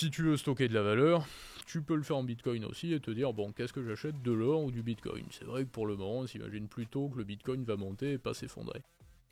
Si tu veux stocker de la valeur, tu peux le faire en Bitcoin aussi et te dire, bon, qu'est-ce que j'achète, de l'or ou du Bitcoin? C'est vrai que pour le moment, on s'imagine plutôt que le Bitcoin va monter et pas s'effondrer.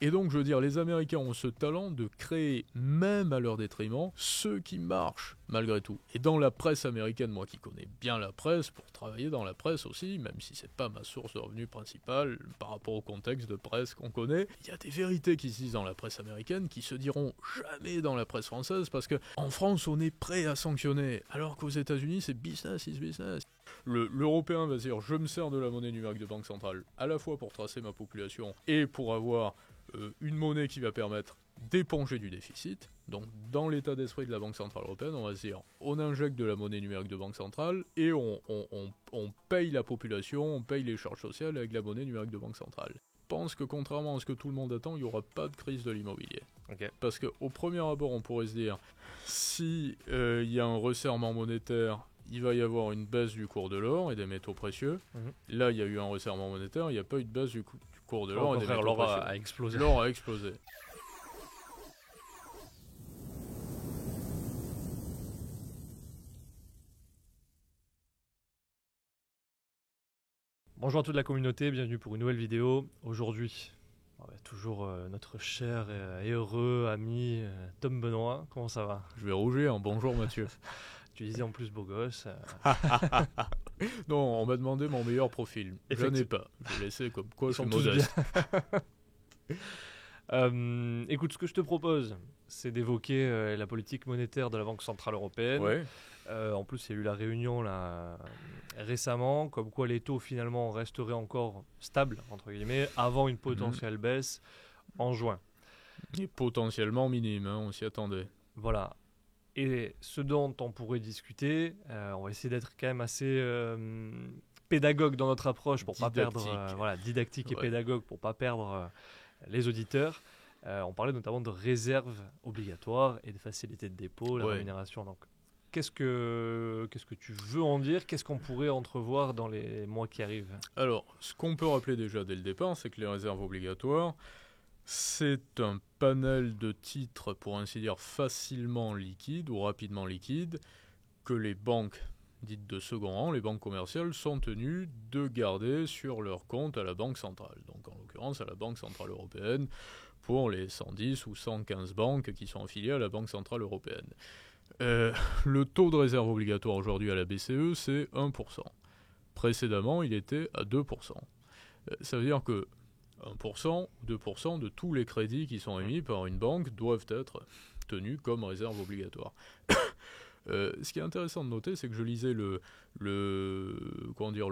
Et donc, je veux dire, les Américains ont ce talent de créer, même à leur détriment, ce qui marche, malgré tout. Et dans la presse américaine, moi qui connais bien la presse, pour travailler dans la presse aussi, même si c'est pas ma source de revenus principale, par rapport au contexte de presse qu'on connaît, il y a des vérités qui se disent dans la presse américaine qui se diront jamais dans la presse française, parce que en France, on est prêt à sanctionner, alors qu'aux États-Unis, c'est business is business. L'Européen va dire, je me sers de la monnaie numérique de banque centrale, à la fois pour tracer ma population et pour avoir une monnaie qui va permettre d'éponger du déficit. Donc dans l'état d'esprit de la Banque Centrale Européenne, on va se dire, on injecte de la monnaie numérique de banque centrale et on paye la population, on paye les charges sociales avec la monnaie numérique de banque centrale. Je pense que contrairement à ce que tout le monde attend, il n'y aura pas de crise de l'immobilier. Okay. Parce qu'au premier abord, on pourrait se dire, si y a un resserrement monétaire, il va y avoir une baisse du cours de l'or et des métaux précieux. Là, il y a eu un resserrement monétaire, il n'y a pas eu de baisse du cours de l'or et des métaux l'or précieux. a explosé. L'or a explosé. Bonjour à toute la communauté, bienvenue pour une nouvelle vidéo. Aujourd'hui, toujours notre cher et heureux ami Tom Benoît. Comment ça va? Je vais rougir, bonjour Mathieu. Tu disais en plus beau gosse. Non, on m'a demandé mon meilleur profil. Je n'ai pas. J'ai laissé comme quoi je suis modeste. Écoute, ce que je te propose, c'est d'évoquer la politique monétaire de la Banque Centrale Européenne. Ouais. En plus, il y a eu la réunion là, récemment, comme quoi les taux finalement resteraient encore stables, entre guillemets, avant une potentielle baisse en juin. Et potentiellement minime, hein, on s'y attendait. Voilà. Et ce dont on pourrait discuter, on va essayer d'être quand même assez pédagogue dans notre approche pour pas perdre, didactique et pédagogue pour pas perdre les auditeurs. On parlait notamment de réserves obligatoires et de facilité de dépôt, la rémunération. Donc, qu'est-ce que tu veux en dire? Qu'est-ce qu'on pourrait entrevoir dans les mois qui arrivent? Alors, ce qu'on peut rappeler déjà dès le départ, c'est que les réserves obligatoires, c'est un panel de titres, pour ainsi dire, facilement liquides ou rapidement liquides, que les banques dites de second rang, les banques commerciales, sont tenues de garder sur leur compte à la Banque centrale. Donc en l'occurrence à la Banque centrale européenne, pour les 110 ou 115 banques qui sont affiliées à la Banque centrale européenne. Le taux de réserve obligatoire aujourd'hui à la BCE, c'est 1%. Précédemment, il était à 2%. Ça veut dire que 1% ou 2% de tous les crédits qui sont émis par une banque doivent être tenus comme réserve obligatoire. Ce qui est intéressant de noter, c'est que je lisais le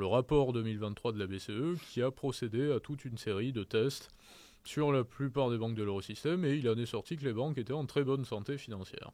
rapport 2023 de la BCE qui a procédé à toute une série de tests sur la plupart des banques de l'Eurosystème et il en est sorti que les banques étaient en très bonne santé financière.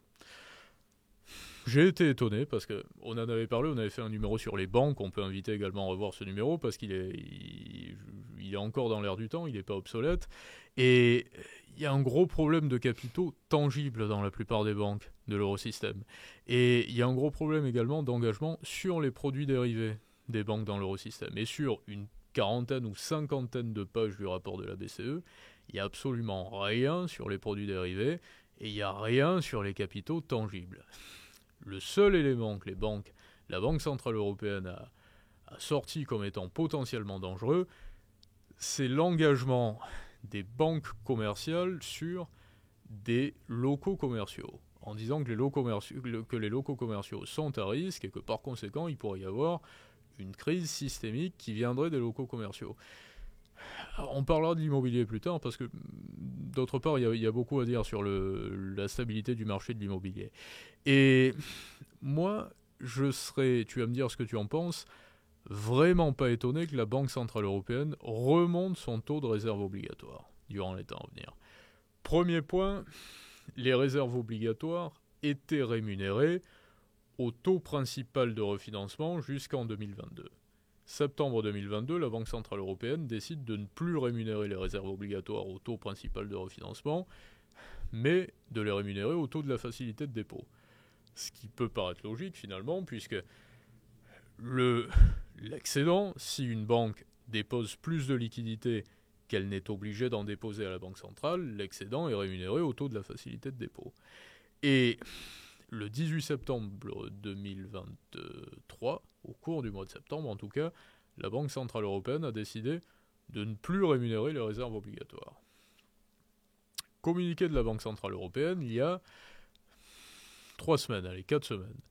J'ai été étonné parce qu'on en avait parlé, on avait fait un numéro sur les banques, on peut inviter également à revoir ce numéro parce qu'il est encore dans l'air du temps, il n'est pas obsolète. Et il y a un gros problème de capitaux tangibles dans la plupart des banques de l'Eurosystème. Et il y a un gros problème également d'engagement sur les produits dérivés des banques dans l'Eurosystème. Et sur une quarantaine ou cinquantaine de pages du rapport de la BCE, il n'y a absolument rien sur les produits dérivés et il n'y a rien sur les capitaux tangibles. Le seul élément que la Banque Centrale Européenne a sorti comme étant potentiellement dangereux, c'est l'engagement des banques commerciales sur des locaux commerciaux, en disant que les locaux commerciaux sont à risque et que par conséquent, il pourrait y avoir une crise systémique qui viendrait des locaux commerciaux. Alors, on parlera de l'immobilier plus tard, parce que d'autre part, il y a beaucoup à dire sur la stabilité du marché de l'immobilier. Et moi, tu vas me dire ce que tu en penses, vraiment pas étonné que la Banque Centrale Européenne remonte son taux de réserve obligatoire durant les temps à venir. Premier point, les réserves obligatoires étaient rémunérées au taux principal de refinancement jusqu'en 2022. Septembre 2022, la Banque Centrale Européenne décide de ne plus rémunérer les réserves obligatoires au taux principal de refinancement, mais de les rémunérer au taux de la facilité de dépôt. Ce qui peut paraître logique finalement, puisque l'excédent, si une banque dépose plus de liquidités qu'elle n'est obligée d'en déposer à la Banque centrale, l'excédent est rémunéré au taux de la facilité de dépôt. Et le 18 septembre 2023, au cours du mois de septembre en tout cas, la Banque Centrale Européenne a décidé de ne plus rémunérer les réserves obligatoires. Communiqué de la Banque Centrale Européenne il y a 4 semaines.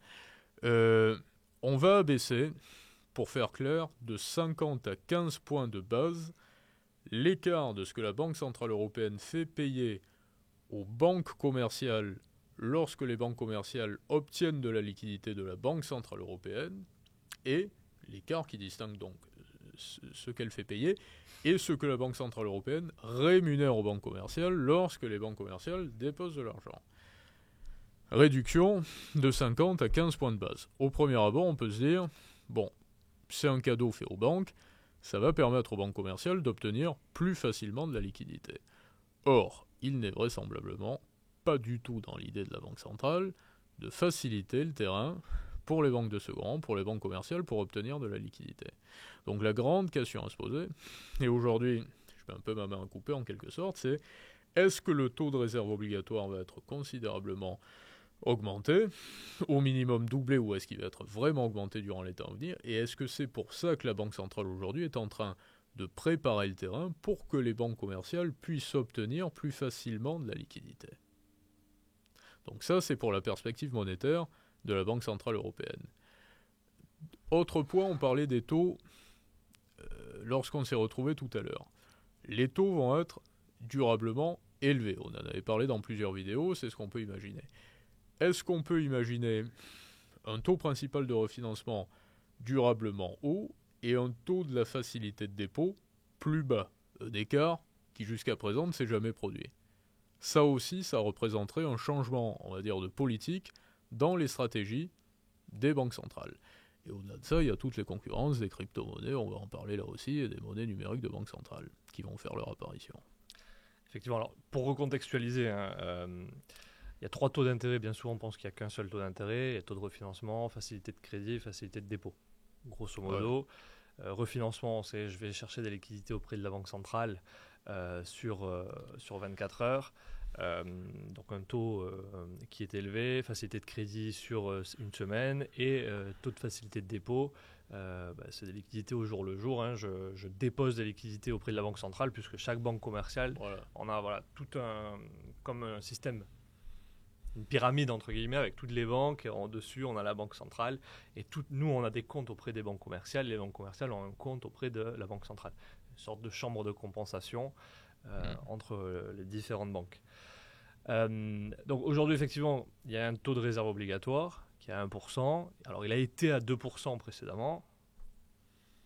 On va abaisser, pour faire clair, de 50 à 15 points de base l'écart de ce que la Banque Centrale Européenne fait payer aux banques commerciales lorsque les banques commerciales obtiennent de la liquidité de la Banque Centrale Européenne, et l'écart qui distingue donc ce qu'elle fait payer et ce que la Banque Centrale Européenne rémunère aux banques commerciales lorsque les banques commerciales déposent de l'argent. Réduction de 50 à 15 points de base. Au premier abord, on peut se dire, bon, c'est un cadeau fait aux banques, ça va permettre aux banques commerciales d'obtenir plus facilement de la liquidité. Or, il n'est vraisemblablement pas du tout dans l'idée de la Banque centrale de faciliter le terrain pour les banques de second rang, pour les banques commerciales, pour obtenir de la liquidité. Donc la grande question à se poser, et aujourd'hui, je mets un peu ma main à couper en quelque sorte, c'est est-ce que le taux de réserve obligatoire va être considérablement augmenté, au minimum doublé, ou est-ce qu'il va être vraiment augmenté durant les temps à venir, et est-ce que c'est pour ça que la Banque centrale aujourd'hui est en train de préparer le terrain pour que les banques commerciales puissent obtenir plus facilement de la liquidité. Donc ça, c'est pour la perspective monétaire de la Banque centrale européenne. Autre point, on parlait des taux lorsqu'on s'est retrouvé tout à l'heure. Les taux vont être durablement élevés. On en avait parlé dans plusieurs vidéos, c'est ce qu'on peut imaginer. Est-ce qu'on peut imaginer un taux principal de refinancement durablement haut et un taux de la facilité de dépôt plus bas, un écart qui jusqu'à présent ne s'est jamais produit? Ça aussi, ça représenterait un changement, on va dire, de politique dans les stratégies des banques centrales. Et au-delà de ça, il y a toutes les concurrences des crypto-monnaies, on va en parler là aussi, et des monnaies numériques de banque centrale qui vont faire leur apparition. Effectivement, alors pour recontextualiser, il y a 3 taux d'intérêt, bien souvent on pense qu'il n'y a qu'un seul taux d'intérêt, il y a taux de refinancement, facilité de crédit, facilité de dépôt. Grosso modo, refinancement, c'est je vais chercher des liquidités auprès de la banque centrale sur 24 heures, donc un taux qui est élevé, facilité de crédit sur une semaine, et taux de facilité de dépôt, c'est des liquidités au jour le jour, je dépose des liquidités auprès de la banque centrale, puisque chaque banque commerciale, on a tout comme un système, une pyramide entre guillemets avec toutes les banques, et en dessus on a la banque centrale, et nous on a des comptes auprès des banques commerciales, les banques commerciales ont un compte auprès de la banque centrale, une sorte de chambre de compensation entre les différentes banques. Donc aujourd'hui effectivement il y a un taux de réserve obligatoire qui est à 1%, alors il a été à 2% précédemment,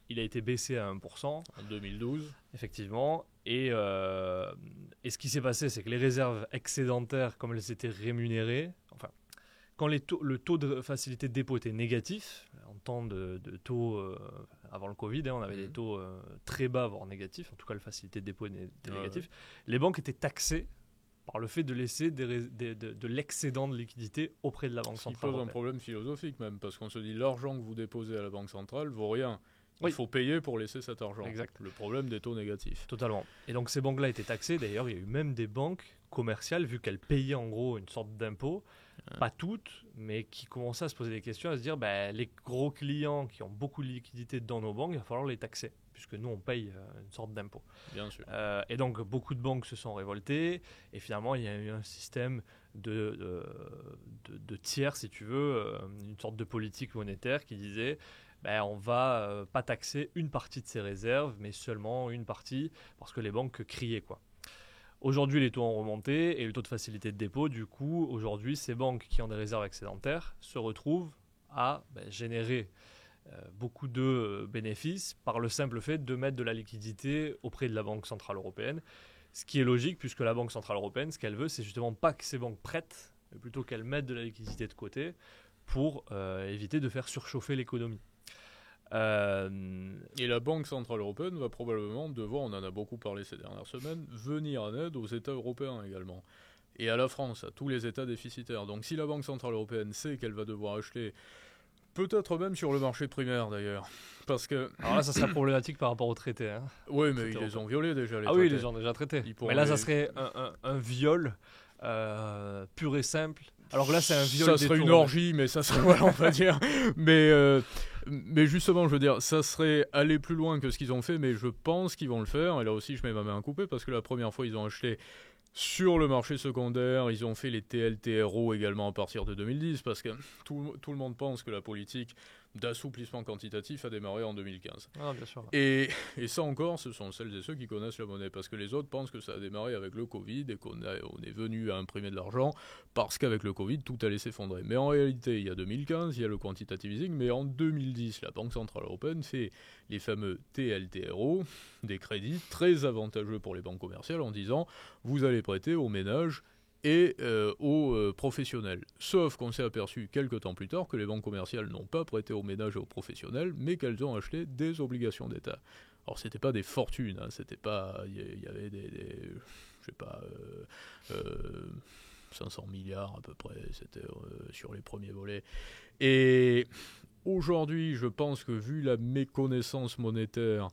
il a été baissé à 1% en 2012. Effectivement. Et ce qui s'est passé, c'est que les réserves excédentaires, comme elles étaient rémunérées, enfin, quand le taux de facilité de dépôt était négatif, en temps de taux avant le Covid, on avait des taux très bas, voire négatifs, en tout cas la facilité de dépôt était négative, les banques étaient taxées par le fait de laisser de l'excédent de liquidité auprès de la Banque centrale. Ce qui pose un problème philosophique même, parce qu'on se dit l'argent que vous déposez à la Banque centrale vaut rien. Il faut payer pour laisser cet argent. Exact. Le problème des taux négatifs. Totalement. Et donc ces banques-là étaient taxées. D'ailleurs, il y a eu même des banques commerciales, vu qu'elles payaient en gros une sorte d'impôt, pas toutes, mais qui commençaient à se poser des questions, à se dire, les gros clients qui ont beaucoup de liquidités dans nos banques, il va falloir les taxer, puisque nous, on paye une sorte d'impôt. Bien sûr. Et donc, beaucoup de banques se sont révoltées, et finalement, il y a eu un système de tiers, si tu veux, une sorte de politique monétaire qui disait, on va pas taxer une partie de ces réserves, mais seulement une partie, parce que les banques criaient, quoi. Aujourd'hui, les taux ont remonté et le taux de facilité de dépôt, du coup, aujourd'hui, ces banques qui ont des réserves excédentaires se retrouvent à générer beaucoup de bénéfices par le simple fait de mettre de la liquidité auprès de la Banque centrale européenne, ce qui est logique puisque la Banque centrale européenne, ce qu'elle veut, c'est justement pas que ces banques prêtent, mais plutôt qu'elles mettent de la liquidité de côté pour éviter de faire surchauffer l'économie. Et la Banque centrale européenne va probablement devoir, on en a beaucoup parlé ces dernières semaines, venir en aide aux États européens également. Et à la France, à tous les États déficitaires. Donc si la Banque centrale européenne sait qu'elle va devoir acheter, peut-être même sur le marché primaire d'ailleurs, parce que... Alors là, ça serait problématique par rapport aux traités. Oui, mais ils les ont violés déjà, les traités. Oui, ils les ont déjà traités. Mais là, ça serait un viol pur et simple Alors là, c'est un viol. Ça serait une orgie, mais ça serait, voilà, on va dire. Mais justement, je veux dire, ça serait aller plus loin que ce qu'ils ont fait, mais je pense qu'ils vont le faire. Et là aussi, je mets ma main à couper, parce que la première fois, ils ont acheté sur le marché secondaire, ils ont fait les TLTRO également à partir de 2010, parce que tout le monde pense que la politique d'assouplissement quantitatif a démarré en 2015. Ah, bien sûr. Et ça encore, ce sont celles et ceux qui connaissent la monnaie, parce que les autres pensent que ça a démarré avec le Covid et qu'on est venu à imprimer de l'argent parce qu'avec le Covid, tout allait s'effondrer. Mais en réalité, il y a 2015, il y a le quantitative easing, mais en 2010, la Banque Centrale Européenne fait les fameux TLTRO, des crédits très avantageux pour les banques commerciales en disant « vous allez prêter aux ménages » et aux professionnels. Sauf qu'on s'est aperçu quelques temps plus tard que les banques commerciales n'ont pas prêté aux ménages et aux professionnels, mais qu'elles ont acheté des obligations d'État. Alors c'était pas des fortunes, hein, c'était pas, il y avait je sais pas, 500 milliards à peu près, c'était sur les premiers volets. Et aujourd'hui, je pense que vu la méconnaissance monétaire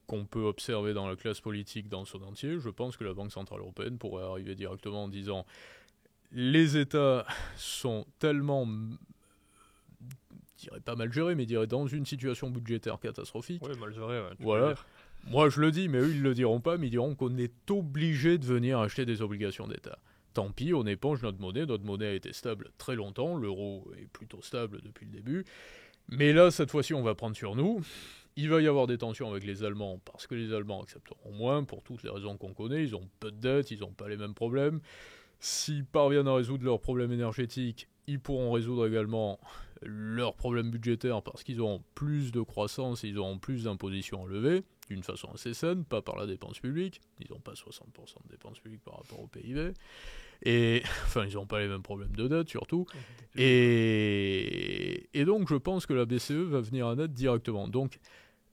qu'on peut observer dans la classe politique dans son entier, je pense que la Banque Centrale Européenne pourrait arriver directement en disant les États sont tellement, je dirais pas mal gérés, mais je dirais dans une situation budgétaire catastrophique. Oui, mal géré, ouais, voilà. Moi je le dis, mais eux ils le diront pas, mais ils diront qu'on est obligé de venir acheter des obligations d'État. Tant pis, on éponge notre monnaie a été stable très longtemps, l'euro est plutôt stable depuis le début. Mais là, cette fois-ci, on va prendre sur nous. Il va y avoir des tensions avec les Allemands, parce que les Allemands accepteront moins, pour toutes les raisons qu'on connaît. Ils ont peu de dettes, ils n'ont pas les mêmes problèmes. S'ils parviennent à résoudre leurs problèmes énergétiques, ils pourront résoudre également leurs problèmes budgétaires, parce qu'ils auront plus de croissance, ils auront plus d'impositions à lever, d'une façon assez saine, pas par la dépense publique. Ils n'ont pas 60% de dépenses publiques par rapport au PIB. Et enfin, ils n'ont pas les mêmes problèmes de dette, surtout. Et donc, je pense que la BCE va venir en aide directement. Donc,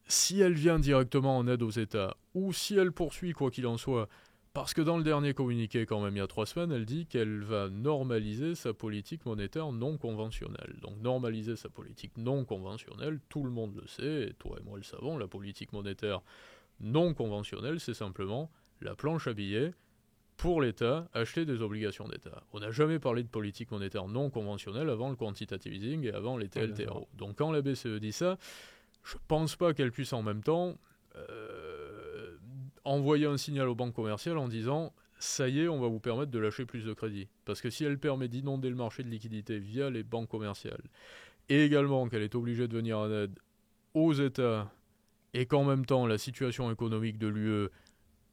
si elle vient directement en aide aux États, ou si elle poursuit, quoi qu'il en soit, parce que dans le dernier communiqué, quand même, il y a 3 semaines, elle dit qu'elle va normaliser sa politique monétaire non conventionnelle. Donc, normaliser sa politique non conventionnelle, tout le monde le sait, et toi et moi le savons, la politique monétaire non conventionnelle, c'est simplement la planche à billets pour l'État, acheter des obligations d'État. On n'a jamais parlé de politique monétaire non conventionnelle avant le quantitative easing et avant les TLTRO. Donc quand la BCE dit ça, je ne pense pas qu'elle puisse en même temps envoyer un signal aux banques commerciales en disant « ça y est, on va vous permettre de lâcher plus de crédit ». Parce que si elle permet d'inonder le marché de liquidité via les banques commerciales, et également qu'elle est obligée de venir en aide aux États, et qu'en même temps la situation économique de l'UE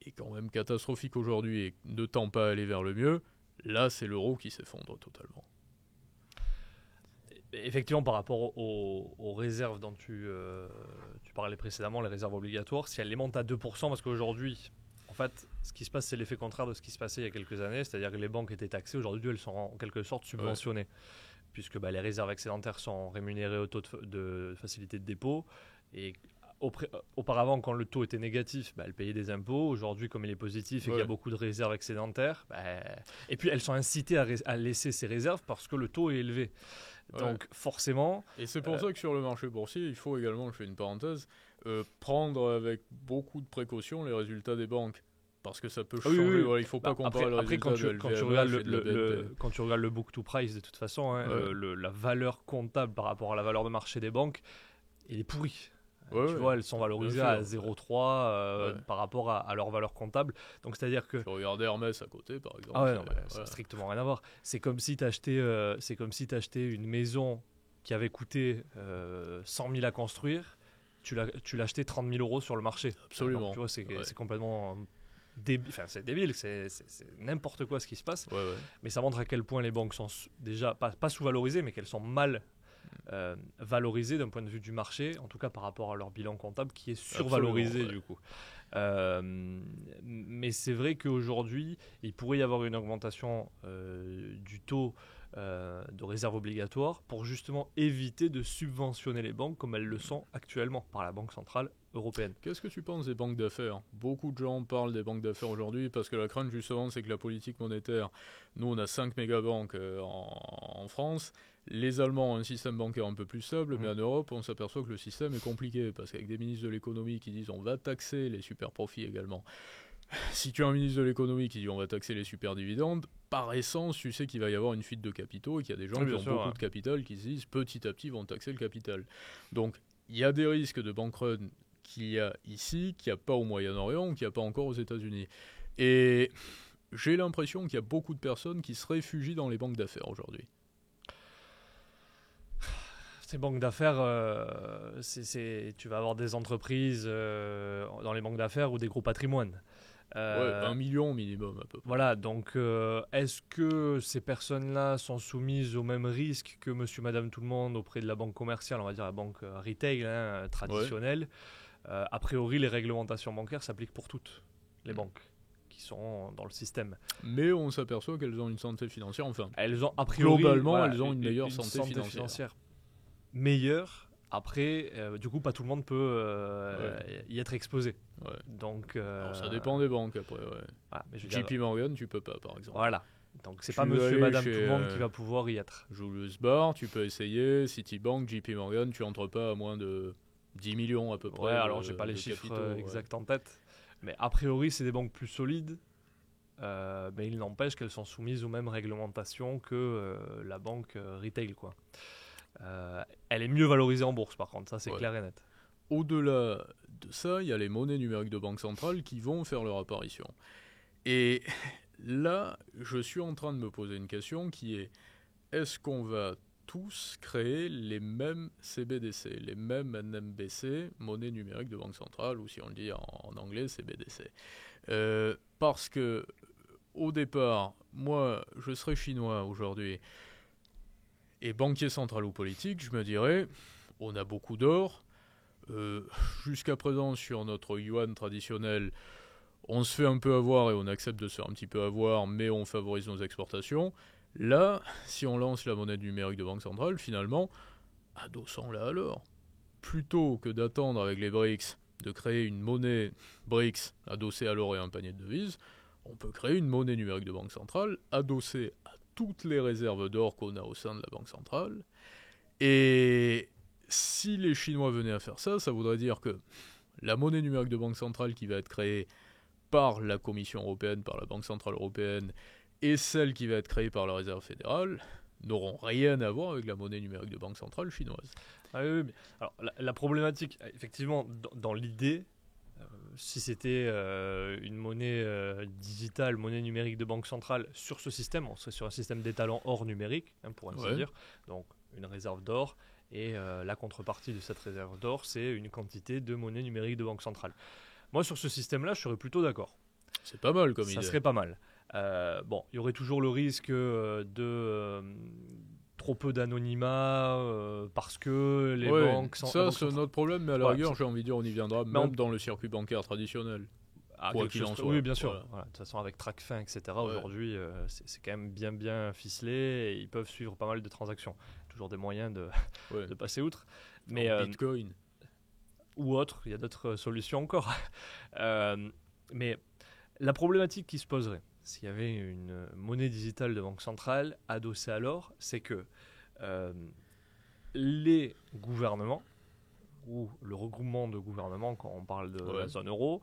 est quand même catastrophique aujourd'hui et ne tend pas à aller vers le mieux, là c'est l'euro qui s'effondre totalement. Effectivement, par rapport aux réserves dont tu parlais précédemment, les réserves obligatoires, si elles les montent à 2%, parce qu'aujourd'hui, en fait, ce qui se passe, c'est l'effet contraire de ce qui se passait il y a quelques années, c'est-à-dire que les banques étaient taxées, aujourd'hui elles sont en quelque sorte subventionnées, puisque les réserves excédentaires sont rémunérées au taux de facilité de dépôt, et auparavant, quand le taux était négatif, elles payaient des impôts. Aujourd'hui, comme il est positif et qu'il y a beaucoup de réserves excédentaires, et puis elles sont incitées à laisser ces réserves parce que le taux est élevé. Donc forcément... Et c'est pour ça que sur le marché boursier, il faut également, je fais une parenthèse, prendre avec beaucoup de précaution les résultats des banques. Parce que ça peut changer. Oui. Voilà, il ne faut pas comparer le résultat de quand tu regardes le book to price, de toute façon, la valeur comptable par rapport à la valeur de marché des banques, elle est pourrie. Tu vois, elles sont valorisées à 0,3 par rapport à leur valeur comptable. Donc, c'est-à-dire que... Tu regardes Hermès à côté, par exemple. Ça n'a strictement rien à voir. C'est comme si tu achetais une maison qui avait coûté 100 000 à construire, tu l'achetais 30 000 euros sur le marché. Absolument. Donc, tu vois, c'est complètement... c'est débile, c'est n'importe quoi ce qui se passe. Mais ça montre à quel point les banques sont déjà, pas sous-valorisées, mais qu'elles sont mal... valorisées d'un point de vue du marché, en tout cas par rapport à leur bilan comptable qui est survalorisé du coup. Mais c'est vrai qu'aujourd'hui, il pourrait y avoir une augmentation du taux de réserve obligatoire pour justement éviter de subventionner les banques comme elles le sont actuellement par la Banque Centrale Européenne. Qu'est-ce que tu penses des banques d'affaires ? Beaucoup de gens parlent des banques d'affaires aujourd'hui parce que la crainte justement c'est que la politique monétaire, nous on a 5 mégabanques en France, les Allemands ont un système bancaire un peu plus stable, mais en Europe on s'aperçoit que le système est compliqué parce qu'avec des ministres de l'économie qui disent on va taxer les super profits également. Si tu as un ministre de l'économie qui dit on va taxer les super dividendes, par essence, tu sais qu'il va y avoir une fuite de capitaux et qu'il y a des gens qui ont beaucoup de capital qui se disent petit à petit vont taxer le capital. Donc il y a des risques de bank run qu'il y a ici, qu'il n'y a pas au Moyen-Orient ou qu'il n'y a pas encore aux États-Unis. Et j'ai l'impression qu'il y a beaucoup de personnes qui se réfugient dans les banques d'affaires aujourd'hui. Ces banques d'affaires, tu vas avoir des entreprises dans les banques d'affaires ou des gros patrimoines. 1 million minimum à peu près. Voilà, donc est-ce que ces personnes-là sont soumises au même risque que monsieur, madame, tout le monde auprès de la banque commerciale, on va dire la banque retail traditionnelle? A priori, les réglementations bancaires s'appliquent pour toutes les banques qui sont dans le système. Mais on s'aperçoit qu'elles ont une santé financière, enfin, elles ont, a priori, globalement, elles ont une meilleure santé financière. Meilleure. Après, du coup, pas tout le monde peut y être exposé. Ouais. Donc, alors, ça dépend des banques après. Voilà, mais JP Morgan, tu peux pas, par exemple. Voilà. Donc, c'est pas monsieur, madame, tout le monde qui va pouvoir y être. Julius Baer, tu peux essayer. Citibank, JP Morgan, tu entres pas à moins de 10 millions à peu près. Ouais, alors j'ai pas les chiffres exacts en tête. Mais a priori, c'est des banques plus solides. Mais il n'empêche qu'elles sont soumises aux mêmes réglementations que la banque retail, quoi. Elle est mieux valorisée en bourse, par contre, ça c'est clair et net. Au-delà de ça, il y a les monnaies numériques de banque centrale qui vont faire leur apparition. Et là, je suis en train de me poser une question qui est, est-ce qu'on va tous créer les mêmes CBDC, les mêmes NMBC, monnaie numérique de banque centrale, ou si on le dit en anglais, CBDC. Parce que, au départ, moi, je serais chinois aujourd'hui, et banquier central ou politique, je me dirais, on a beaucoup d'or, jusqu'à présent sur notre yuan traditionnel, on se fait un peu avoir et on accepte de se faire un petit peu avoir, mais on favorise nos exportations. Là, si on lance la monnaie numérique de banque centrale, finalement, adossons-la à l'or. Plutôt que d'attendre avec les BRICS de créer une monnaie BRICS adossée à l'or et un panier de devises, on peut créer une monnaie numérique de banque centrale adossée à toutes les réserves d'or qu'on a au sein de la banque centrale. Et si les Chinois venaient à faire ça, ça voudrait dire que la monnaie numérique de banque centrale qui va être créée par la Commission européenne, par la Banque centrale européenne, et celle qui va être créée par la Réserve fédérale n'auront rien à voir avec la monnaie numérique de banque centrale chinoise. Ah oui, mais alors, la problématique, effectivement, dans l'idée, si c'était une monnaie digitale, monnaie numérique de banque centrale sur ce système, on serait sur un système d'étalons or numérique, pour ainsi dire, donc une réserve d'or, et la contrepartie de cette réserve d'or, c'est une quantité de monnaie numérique de banque centrale. Moi, sur ce système-là, je serais plutôt d'accord. C'est pas mal comme idée. Ça serait pas mal. Bon, il y aurait toujours le risque de trop peu d'anonymat parce que les banques... Ça, c'est notre problème, mais à la rigueur, j'ai envie de dire, on y viendra, même dans le circuit bancaire traditionnel. Quoi qu'il en soit. Oui, bien sûr. Voilà. De toute façon, avec TracFin, etc., aujourd'hui, c'est quand même bien ficelé et ils peuvent suivre pas mal de transactions. Toujours des moyens de passer outre. Mais, Bitcoin. Ou autre, il y a d'autres solutions encore. Mais la problématique qui se poserait, s'il y avait une monnaie digitale de banque centrale adossée à l'or, c'est que les gouvernements, ou le regroupement de gouvernements, quand on parle de la zone euro,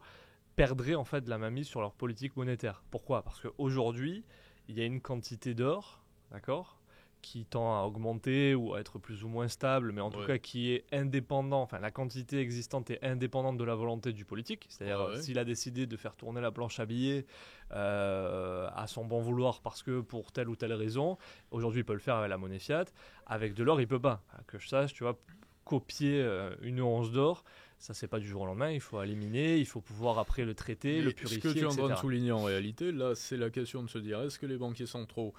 perdraient en fait la mainmise sur leur politique monétaire. Pourquoi ? Parce qu'aujourd'hui, il y a une quantité d'or, d'accord, qui tend à augmenter ou à être plus ou moins stable, mais en tout cas qui est indépendant, enfin la quantité existante est indépendante de la volonté du politique, c'est-à-dire s'il a décidé de faire tourner la planche à billets à son bon vouloir parce que pour telle ou telle raison, aujourd'hui il peut le faire avec la monnaie fiat, avec de l'or il peut pas. Que je sache, tu vois, copier une once d'or, ça c'est pas du jour au lendemain, il faut éliminer, il faut pouvoir après le traiter, le purifier, ce que tu es en train etc. de souligner en réalité, là c'est la question de se dire, est-ce que les banquiers centraux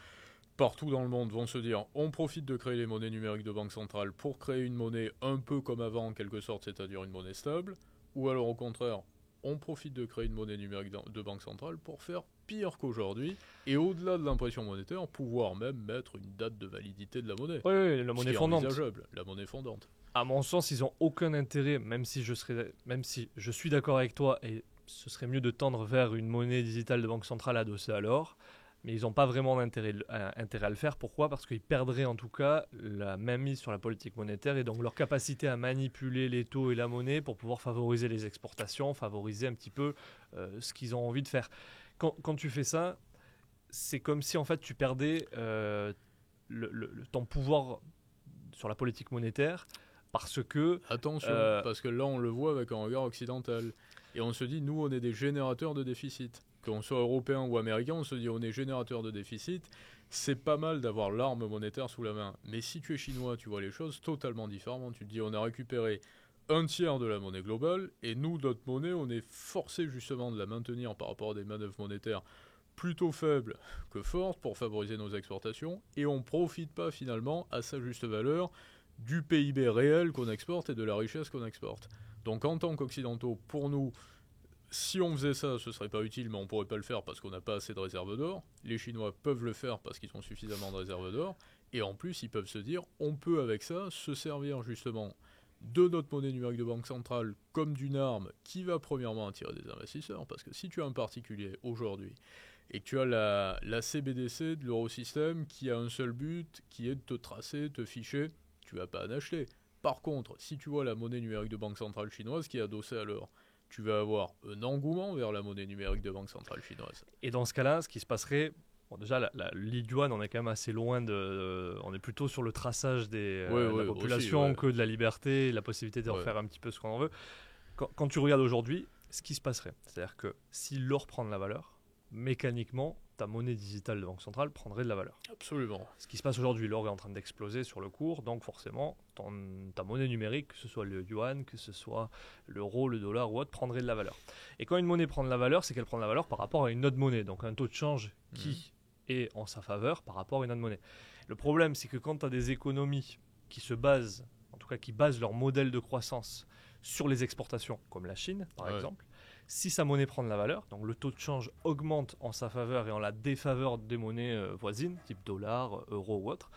partout dans le monde vont se dire on profite de créer les monnaies numériques de banque centrale pour créer une monnaie un peu comme avant en quelque sorte, c'est-à-dire une monnaie stable, ou alors au contraire on profite de créer une monnaie numérique de banque centrale pour faire pire qu'aujourd'hui et au-delà de l'impression monétaire pouvoir même mettre une date de validité de la monnaie. Oui, la monnaie fondante. La monnaie fondante. À mon sens, ils n'ont aucun intérêt, même si je suis d'accord avec toi et ce serait mieux de tendre vers une monnaie digitale de banque centrale adossée à l'or. Mais ils n'ont pas vraiment intérêt à le faire. Pourquoi ? Parce qu'ils perdraient en tout cas la mainmise sur la politique monétaire et donc leur capacité à manipuler les taux et la monnaie pour pouvoir favoriser les exportations, favoriser un petit peu ce qu'ils ont envie de faire. Quand tu fais ça, c'est comme si en fait tu perdais ton pouvoir sur la politique monétaire parce que... Attention, parce que là on le voit avec un regard occidental. Et on se dit, nous on est des générateurs de déficit. Qu'on soit européen ou américain, on se dit on est générateur de déficit. C'est pas mal d'avoir l'arme monétaire sous la main. Mais si tu es chinois, tu vois les choses totalement différemment. Tu te dis on a récupéré un tiers de la monnaie globale, et nous, notre monnaie, on est forcé justement de la maintenir par rapport à des manœuvres monétaires plutôt faibles que fortes pour favoriser nos exportations, et on ne profite pas finalement à sa juste valeur du PIB réel qu'on exporte et de la richesse qu'on exporte. Donc en tant qu'occidentaux, pour nous, si on faisait ça, ce serait pas utile, mais on pourrait pas le faire parce qu'on n'a pas assez de réserves d'or. Les Chinois peuvent le faire parce qu'ils ont suffisamment de réserves d'or, et en plus ils peuvent se dire, on peut avec ça se servir justement de notre monnaie numérique de banque centrale comme d'une arme qui va premièrement attirer des investisseurs, parce que si tu as un particulier aujourd'hui et que tu as la CBDC de l'Eurosystème qui a un seul but, qui est de te tracer, te ficher, tu vas pas en acheter. Par contre, si tu vois la monnaie numérique de banque centrale chinoise qui est adossée à l'or, tu vas avoir un engouement vers la monnaie numérique de banque centrale chinoise. Et dans ce cas-là, ce qui se passerait... Bon, déjà, l'I-Yuan, on est quand même assez loin on est plutôt sur le traçage de la population aussi, que de la liberté, la possibilité de faire un petit peu ce qu'on en veut. Quand tu regardes aujourd'hui, ce qui se passerait, c'est-à-dire que si l'or prend de la valeur, mécaniquement, ta monnaie digitale de banque centrale prendrait de la valeur. Absolument. Ce qui se passe aujourd'hui, l'or est en train d'exploser sur le cours, donc forcément, ta monnaie numérique, que ce soit le yuan, que ce soit l'euro, le dollar ou autre, prendrait de la valeur. Et quand une monnaie prend de la valeur, c'est qu'elle prend de la valeur par rapport à une autre monnaie, donc un taux de change qui est en sa faveur par rapport à une autre monnaie. Le problème, c'est que quand tu as des économies qui se basent, en tout cas qui basent leur modèle de croissance sur les exportations, comme la Chine par exemple, si sa monnaie prend de la valeur, donc le taux de change augmente en sa faveur et en la défaveur des monnaies voisines, type dollar, euro ou autre,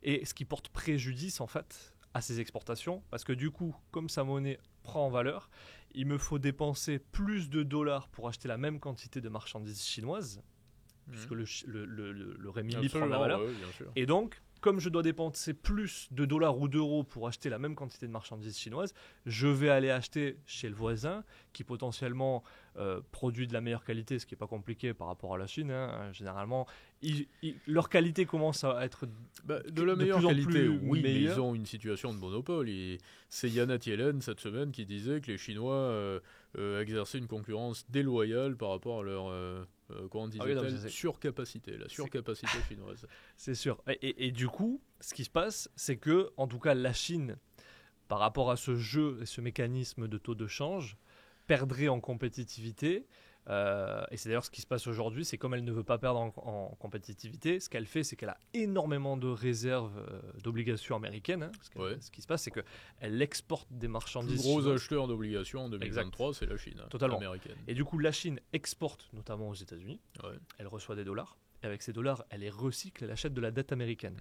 et ce qui porte préjudice en fait à ses exportations, parce que du coup, comme sa monnaie prend en valeur, il me faut dépenser plus de dollars pour acheter la même quantité de marchandises chinoises, puisque le renminbi prend de la valeur. Et donc, comme je dois dépenser plus de dollars ou d'euros pour acheter la même quantité de marchandises chinoises, je vais aller acheter chez le voisin qui potentiellement produit de la meilleure qualité, ce qui n'est pas compliqué par rapport à la Chine. Généralement, leur qualité commence à être de la meilleure qualité, oui, mais ils ont une situation de monopole. C'est Janet Yellen cette semaine qui disait que les Chinois exerçaient une concurrence déloyale par rapport à leur... comment disait-elle, surcapacité, la surcapacité chinoise. C'est sûr. Et du coup, ce qui se passe, c'est que, en tout cas, la Chine, par rapport à ce jeu et ce mécanisme de taux de change, perdrait en compétitivité. Et c'est d'ailleurs ce qui se passe aujourd'hui, c'est comme elle ne veut pas perdre en compétitivité, ce qu'elle fait, c'est qu'elle a énormément de réserves d'obligations américaines. Ce qui se passe, c'est qu'elle exporte des marchandises. Le gros acheteur d'obligations en 2023, c'est la Chine américaine. Et du coup, la Chine exporte notamment aux États-Unis. Elle reçoit des dollars. Et avec ces dollars, elle les recycle, elle achète de la dette américaine.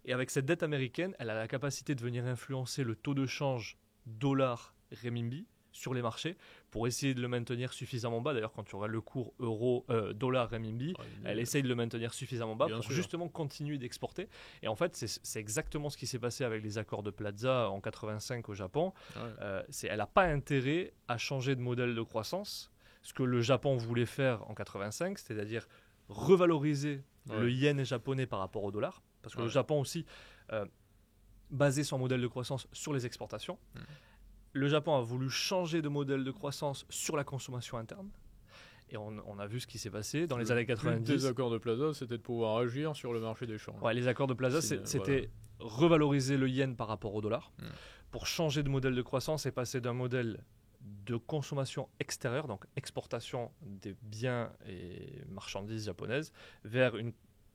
Et avec cette dette américaine, elle a la capacité de venir influencer le taux de change dollar-renminbi sur les marchés pour essayer de le maintenir suffisamment bas. D'ailleurs, quand tu regardes le cours dollar renminbi, elle essaye de le maintenir suffisamment bas pour justement continuer d'exporter. Et en fait, c'est exactement ce qui s'est passé avec les accords de Plaza en 85 au Japon. Elle n'a pas intérêt à changer de modèle de croissance. Ce que le Japon voulait faire en 85, c'est-à-dire revaloriser le yen japonais par rapport au dollar, parce que le Japon aussi basait son modèle de croissance sur les exportations. Le Japon a voulu changer de modèle de croissance sur la consommation interne. Et on a vu ce qui s'est passé dans les années 90. Les accords de Plaza, c'était de pouvoir agir sur le marché des changes. Les accords de Plaza, c'était revaloriser le yen par rapport au dollar pour changer de modèle de croissance et passer d'un modèle de consommation extérieure, donc exportation des biens et marchandises japonaises, vers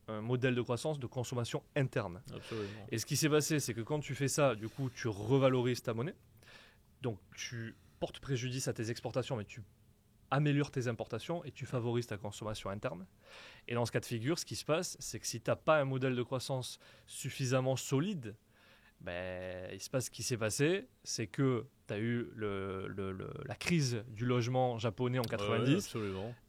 un modèle de croissance de consommation interne. Absolument. Et ce qui s'est passé, c'est que quand tu fais ça, du coup, tu revalorises ta monnaie. Donc, tu portes préjudice à tes exportations, mais tu améliores tes importations et tu favorises ta consommation interne. Et dans ce cas de figure, ce qui se passe, c'est que si tu n'as pas un modèle de croissance suffisamment solide, il se passe ce qui s'est passé, c'est que tu as eu la crise du logement japonais en 90,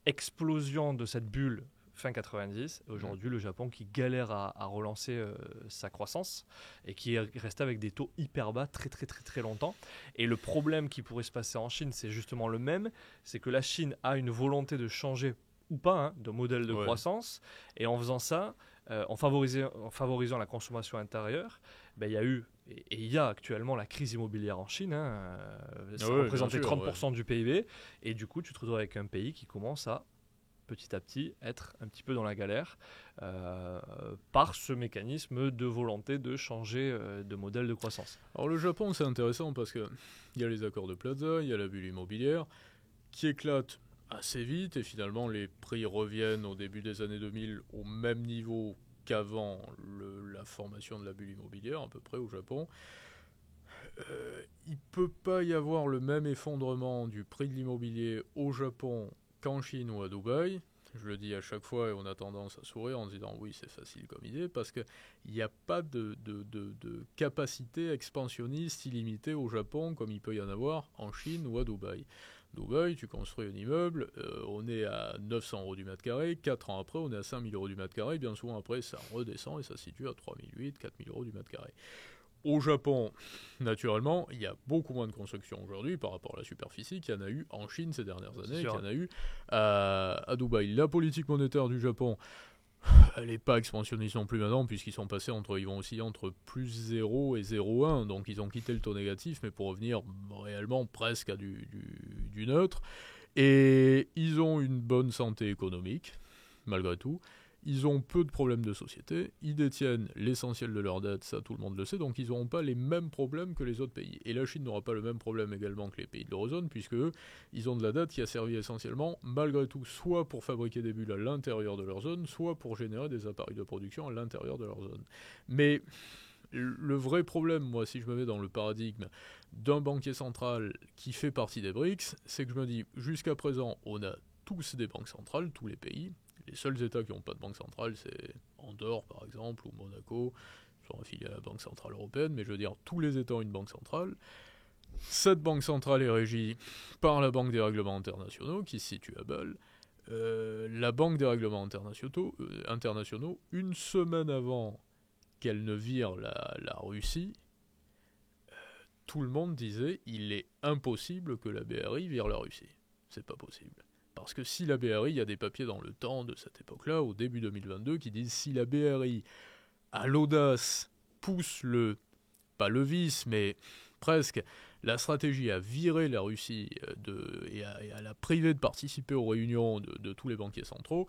explosion de cette bulle fin 90, aujourd'hui le Japon qui galère à relancer sa croissance et qui est resté avec des taux hyper bas très très très très longtemps. Et le problème qui pourrait se passer en Chine, c'est justement le même, c'est que la Chine a une volonté de changer ou pas, de modèle de croissance. Et en faisant ça, en favorisant la consommation intérieure, il y a eu, et il y a actuellement la crise immobilière en Chine, ça représentait 30% du PIB, et du coup tu te retrouves avec un pays qui commence à petit à petit être un petit peu dans la galère par ce mécanisme de volonté de changer de modèle de croissance. Alors le Japon, c'est intéressant parce qu'il y a les accords de Plaza, il y a la bulle immobilière qui éclate assez vite et finalement les prix reviennent au début des années 2000 au même niveau qu'avant la formation de la bulle immobilière à peu près au Japon. Il ne peut pas y avoir le même effondrement du prix de l'immobilier au Japon qu'en Chine ou à Dubaï. Je le dis à chaque fois et on a tendance à sourire en se disant oui c'est facile comme idée parce qu'il n'y a pas de capacité expansionniste illimitée au Japon comme il peut y en avoir en Chine ou à Dubaï. Dubaï, tu construis un immeuble, on est à 900 euros du mètre carré, 4 ans après on est à 5000 euros du mètre carré, bien souvent après ça redescend et ça se situe à 3008, 4000 euros du mètre carré. Au Japon, naturellement, il y a beaucoup moins de construction aujourd'hui par rapport à la superficie qu'il y en a eu en Chine ces dernières années, qu'il y en a eu à Dubaï. La politique monétaire du Japon, elle n'est pas expansionniste non plus maintenant, puisqu'ils sont passés ils vont osciller entre plus 0 et 0,1, donc ils ont quitté le taux négatif, mais pour revenir réellement presque à du neutre. Et ils ont une bonne santé économique, malgré tout. Ils ont peu de problèmes de société, ils détiennent l'essentiel de leurs dettes, ça tout le monde le sait, donc ils n'auront pas les mêmes problèmes que les autres pays. Et la Chine n'aura pas le même problème également que les pays de l'eurozone, puisque eux, ils ont de la dette qui a servi essentiellement, malgré tout, soit pour fabriquer des bulles à l'intérieur de leur zone, soit pour générer des appareils de production à l'intérieur de leur zone. Mais le vrai problème, moi, si je me mets dans le paradigme d'un banquier central qui fait partie des BRICS, c'est que je me dis, jusqu'à présent, on a tous des banques centrales, tous les pays. Les seuls États qui n'ont pas de banque centrale, c'est Andorre, par exemple, ou Monaco, qui sont affiliés à la Banque Centrale Européenne, mais je veux dire, tous les États ont une banque centrale. Cette banque centrale est régie par la Banque des règlements internationaux, qui se situe à Bâle. La Banque des règlements internationaux, une semaine avant qu'elle ne vire la Russie, tout le monde disait il est impossible que la BRI vire la Russie. C'est pas possible. Parce que si la BRI, il y a des papiers dans le temps de cette époque-là, au début 2022, qui disent si la BRI a l'audace, pousse pas le vice, mais presque, la stratégie à virer la Russie et à la priver de participer aux réunions de tous les banquiers centraux,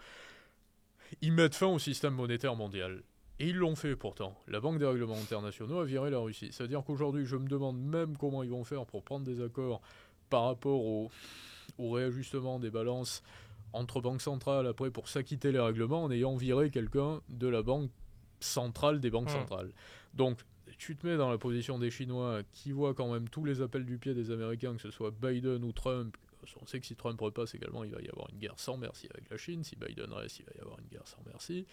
ils mettent fin au système monétaire mondial. Et ils l'ont fait pourtant. La Banque des règlements internationaux a viré la Russie. C'est-à-dire qu'aujourd'hui, je me demande même comment ils vont faire pour prendre des accords par rapport au réajustement des balances entre banques centrales après pour s'acquitter les règlements en ayant viré quelqu'un de la banque centrale des banques centrales. Donc tu te mets dans la position des Chinois qui voient quand même tous les appels du pied des Américains, que ce soit Biden ou Trump. On sait que si Trump repasse également, il va y avoir une guerre sans merci avec la Chine. Si Biden reste, il va y avoir une guerre sans merci.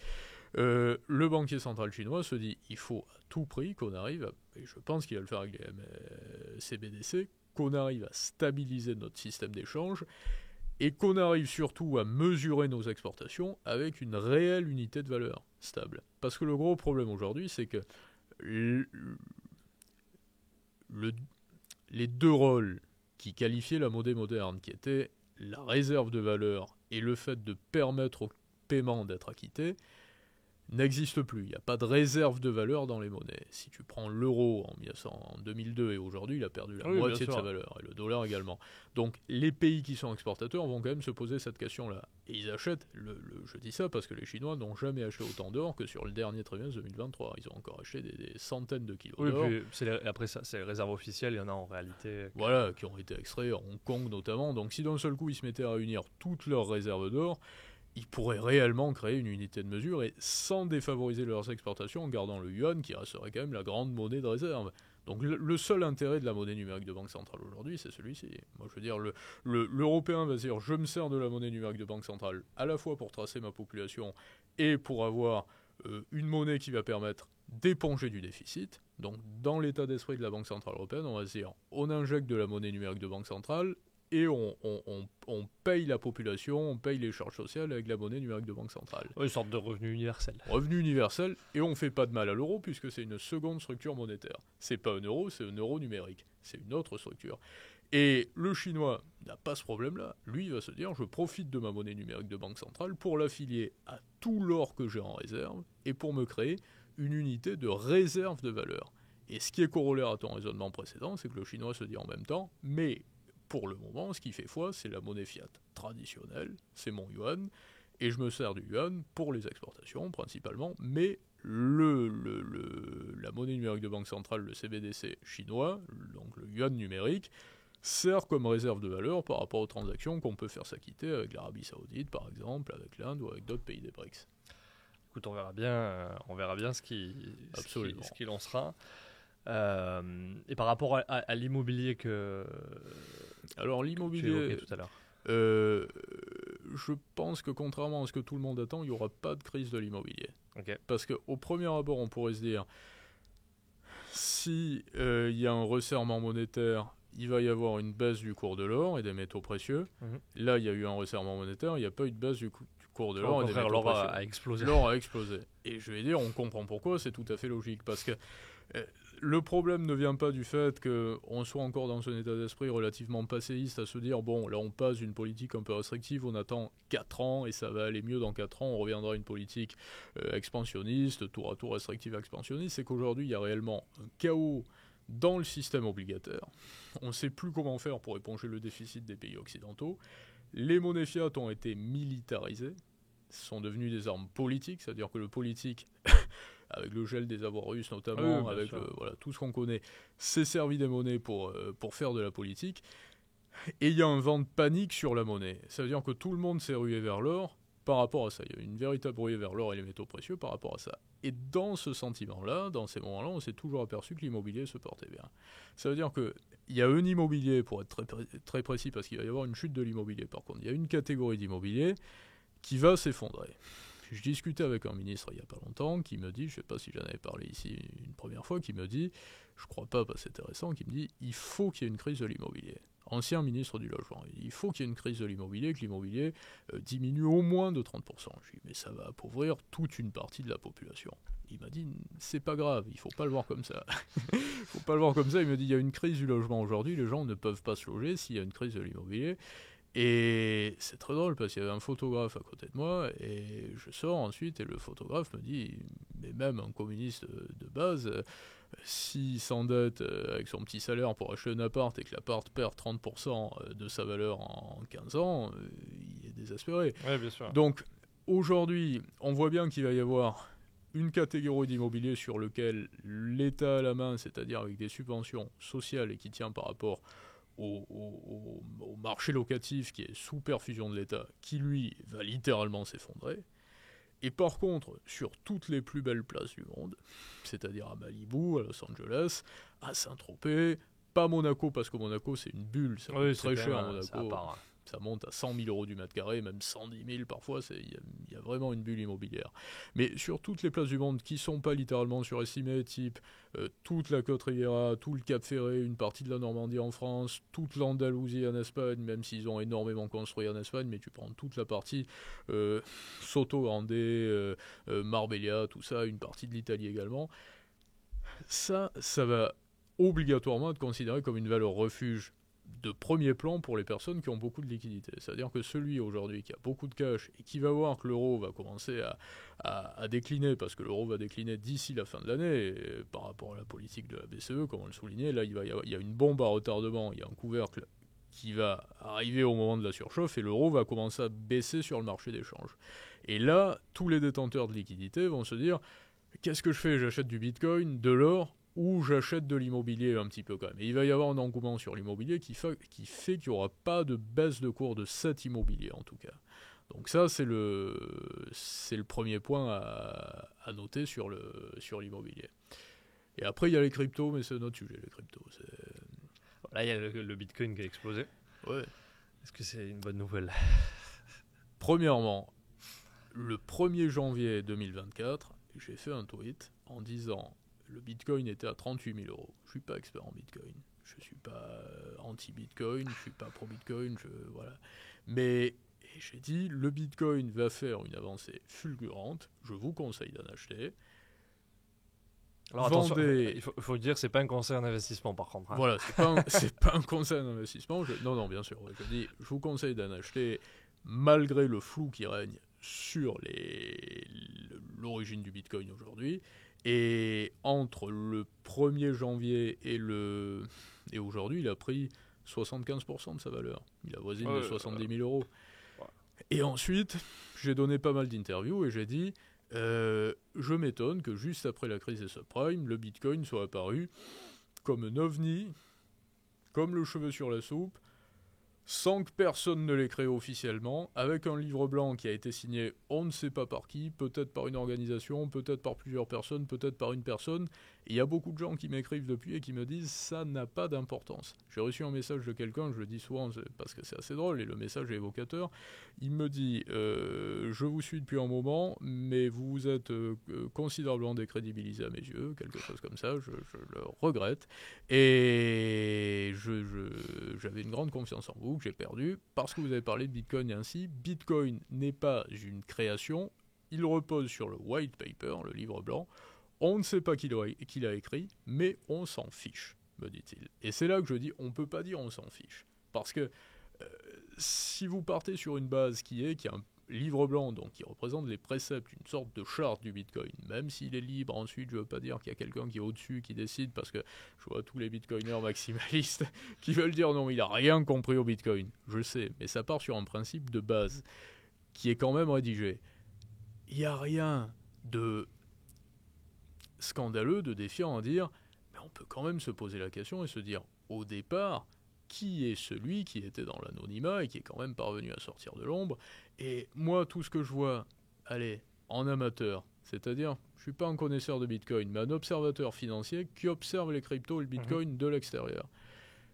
Le banquier central chinois se dit il faut à tout prix qu'on arrive, et je pense qu'il va le faire avec les CBDC, qu'on arrive à stabiliser notre système d'échange et qu'on arrive surtout à mesurer nos exportations avec une réelle unité de valeur stable. Parce que le gros problème aujourd'hui, c'est que les deux rôles qui qualifiaient la monnaie moderne, qui étaient la réserve de valeur et le fait de permettre au paiement d'être acquitté, n'existe plus. Il n'y a pas de réserve de valeur dans les monnaies. Si tu prends l'euro en 2002 et aujourd'hui, il a perdu la moitié de sa valeur, et le dollar également. Donc les pays qui sont exportateurs vont quand même se poser cette question-là. Et ils achètent, je dis ça parce que les Chinois n'ont jamais acheté autant d'or que sur le dernier trimestre 2023. Ils ont encore acheté des centaines de kilos d'or. Après ça, c'est les réserves officielles, il y en a en réalité. Voilà, qui ont été extraits à Hong Kong notamment. Donc si d'un seul coup ils se mettaient à réunir toutes leurs réserves d'or, ils pourraient réellement créer une unité de mesure et sans défavoriser leurs exportations en gardant le yuan qui resterait quand même la grande monnaie de réserve. Donc le seul intérêt de la monnaie numérique de banque centrale aujourd'hui, c'est celui-ci. Moi je veux dire, l'Européen va dire je me sers de la monnaie numérique de banque centrale à la fois pour tracer ma population et pour avoir une monnaie qui va permettre d'éponger du déficit. Donc dans l'état d'esprit de la Banque Centrale Européenne, on va se dire on injecte de la monnaie numérique de banque centrale et on paye la population, on paye les charges sociales avec la monnaie numérique de banque centrale. Une sorte de revenu universel. Revenu universel, et on ne fait pas de mal à l'euro puisque c'est une seconde structure monétaire. C'est pas un euro, c'est un euro numérique. C'est une autre structure. Et le Chinois n'a pas ce problème-là. Lui, il va se dire, je profite de ma monnaie numérique de banque centrale pour l'affilier à tout l'or que j'ai en réserve et pour me créer une unité de réserve de valeur. Et ce qui est corollaire à ton raisonnement précédent, c'est que le Chinois se dit en même temps, mais pour le moment, ce qui fait foi, c'est la monnaie fiat traditionnelle, c'est mon yuan, et je me sers du yuan pour les exportations principalement, mais la monnaie numérique de banque centrale, le CBDC chinois, donc le yuan numérique, sert comme réserve de valeur par rapport aux transactions qu'on peut faire s'acquitter avec l'Arabie Saoudite, par exemple, avec l'Inde ou avec d'autres pays des BRICS. Écoute, on verra bien ce qu'il en sera. Et par rapport à l'immobilier Alors l'immobilier, tu évoquais tout à l'heure. Je pense que contrairement à ce que tout le monde attend, il n'y aura pas de crise de l'immobilier. Okay. Parce qu'au premier abord, on pourrait se dire, si il y a un resserrement monétaire, il va y avoir une baisse du cours de l'or et des métaux précieux. Là, il y a eu un resserrement monétaire, il n'y a pas eu de baisse du cours de l'or et des métaux précieux. L'or a explosé. L'or a explosé. Et je vais dire, on comprend pourquoi, c'est tout à fait logique. Parce que le problème ne vient pas du fait qu'on soit encore dans un état d'esprit relativement passéiste à se dire, bon, là on passe d'une politique un peu restrictive, on attend 4 ans et ça va aller mieux dans 4 ans, on reviendra à une politique expansionniste, tour à tour restrictive expansionniste. C'est qu'aujourd'hui, il y a réellement un chaos dans le système obligataire. On ne sait plus comment faire pour éponger le déficit des pays occidentaux. Les monnaies fiat ont été militarisées, sont devenues des armes politiques, c'est-à-dire que le politique, avec le gel des avoirs russes notamment, avec tout ce qu'on connaît, s'est servi des monnaies pour faire de la politique. Et il y a un vent de panique sur la monnaie. Ça veut dire que tout le monde s'est rué vers l'or par rapport à ça. Il y a une véritable ruée vers l'or et les métaux précieux par rapport à ça. Et dans ce sentiment-là, dans ces moments-là, on s'est toujours aperçu que l'immobilier se portait bien. Ça veut dire qu'il y a un immobilier, pour être très précis, parce qu'il va y avoir une chute de l'immobilier par contre, il y a une catégorie d'immobilier qui va s'effondrer. Je discutais avec un ministre il n'y a pas longtemps qui me dit, je ne sais pas si j'en avais parlé ici une première fois, qui me dit, je ne crois pas parce que c'est intéressant, qui me dit, il faut qu'il y ait une crise de l'immobilier. Ancien ministre du Logement, il faut qu'il y ait une crise de l'immobilier, que l'immobilier diminue au moins de 30%. Je lui dis, mais ça va appauvrir toute une partie de la population. Il m'a dit, c'est pas grave, il faut pas le voir comme ça. Il faut pas le voir comme ça. Il me dit, il y a une crise du logement aujourd'hui, les gens ne peuvent pas se loger s'il y a une crise de l'immobilier. Et c'est très drôle parce qu'il y avait un photographe à côté de moi et je sors ensuite et le photographe me dit, mais même un communiste de base, s'il s'endette avec son petit salaire pour acheter un appart et que l'appart perd 30% de sa valeur en 15 ans, il est désespéré. Ouais, bien sûr. Donc aujourd'hui, on voit bien qu'il va y avoir une catégorie d'immobilier sur lequel l'État a la main, c'est-à-dire avec des subventions sociales et qui tient par rapport au marché locatif qui est sous perfusion de l'État, qui lui va littéralement s'effondrer. Et par contre, sur toutes les plus belles places du monde, c'est-à-dire à Malibu, à Los Angeles, à Saint-Tropez, pas Monaco, parce que Monaco c'est une bulle, ça coûte très cher à Monaco. Ça monte à 100 000 euros du mètre carré, même 110 000 parfois, il y a vraiment une bulle immobilière. Mais sur toutes les places du monde qui ne sont pas littéralement surestimées, type toute la Côte Riviera, tout le Cap Ferré, une partie de la Normandie en France, toute l'Andalousie en Espagne, même s'ils ont énormément construit en Espagne, mais tu prends toute la partie Soto Grande, Marbella, tout ça, une partie de l'Italie également, ça va obligatoirement être considéré comme une valeur refuge de premier plan pour les personnes qui ont beaucoup de liquidités. C'est-à-dire que celui aujourd'hui qui a beaucoup de cash et qui va voir que l'euro va commencer à décliner, parce que l'euro va décliner d'ici la fin de l'année, par rapport à la politique de la BCE, comme on le soulignait, là il y a une bombe à retardement, il y a un couvercle qui va arriver au moment de la surchauffe et l'euro va commencer à baisser sur le marché d'échange. Et là, tous les détenteurs de liquidités vont se dire, qu'est-ce que je fais ? J'achète du bitcoin, de l'or, ou j'achète de l'immobilier un petit peu quand même. Et il va y avoir un engouement sur l'immobilier qui fait qu'il n'y aura pas de baisse de cours de cet immobilier en tout cas. Donc ça, c'est le premier point à noter sur l'immobilier. Et après, il y a les cryptos, mais c'est un autre sujet, les cryptos. Là, il y a le bitcoin qui a explosé. Ouais. Est-ce que c'est une bonne nouvelle ? Premièrement, le 1er janvier 2024, j'ai fait un tweet en disant... Le Bitcoin était à 38 000 euros. Je ne suis pas expert en Bitcoin. Je ne suis pas anti-Bitcoin. Je ne suis pas pro-Bitcoin. Voilà. Mais j'ai dit, le Bitcoin va faire une avancée fulgurante. Je vous conseille d'en acheter. Alors attention, il faut dire, c'est pas un conseil en investissement par contre. Hein. Voilà, c'est pas un conseil en investissement. Non, bien sûr. Je vous conseille d'en acheter malgré le flou qui règne sur l'origine du Bitcoin aujourd'hui. Et entre le 1er janvier et aujourd'hui, il a pris 75% de sa valeur. Il avoisine les 70 000 euros. Et ensuite, j'ai donné pas mal d'interviews et j'ai dit... je m'étonne que juste après la crise des subprimes, le Bitcoin soit apparu comme un ovni, comme le cheveu sur la soupe, sans que personne ne l'ait créé officiellement, avec un livre blanc qui a été signé on ne sait pas par qui, peut-être par une organisation, peut-être par plusieurs personnes, peut-être par une personne. Et il y a beaucoup de gens qui m'écrivent depuis et qui me disent ça n'a pas d'importance. J'ai reçu un message de quelqu'un, je le dis souvent parce que c'est assez drôle et le message est évocateur. Il me dit je vous suis depuis un moment, mais vous êtes considérablement décrédibilisé à mes yeux, quelque chose comme ça, je le regrette. Et j'avais une grande confiance en vous, que j'ai perdu, parce que vous avez parlé de Bitcoin et ainsi. Bitcoin n'est pas une création, il repose sur le white paper, le livre blanc. On ne sait pas qui l'a écrit, mais on s'en fiche, me dit-il. Et c'est là que je dis, on ne peut pas dire on s'en fiche. Parce que si vous partez sur une base qui est un livre blanc, donc qui représente les préceptes, une sorte de charte du Bitcoin, même s'il est libre, ensuite je ne veux pas dire qu'il y a quelqu'un qui est au-dessus, qui décide, parce que je vois tous les bitcoiners maximalistes qui veulent dire non, il n'a rien compris au Bitcoin. Je sais, mais ça part sur un principe de base qui est quand même rédigé. Il n'y a rien de scandaleux, de défiant à dire, mais on peut quand même se poser la question et se dire, au départ, qui est celui qui était dans l'anonymat et qui est quand même parvenu à sortir de l'ombre. Et moi, tout ce que je vois, en amateur, c'est-à-dire, je ne suis pas un connaisseur de Bitcoin, mais un observateur financier qui observe les cryptos et le Bitcoin de l'extérieur,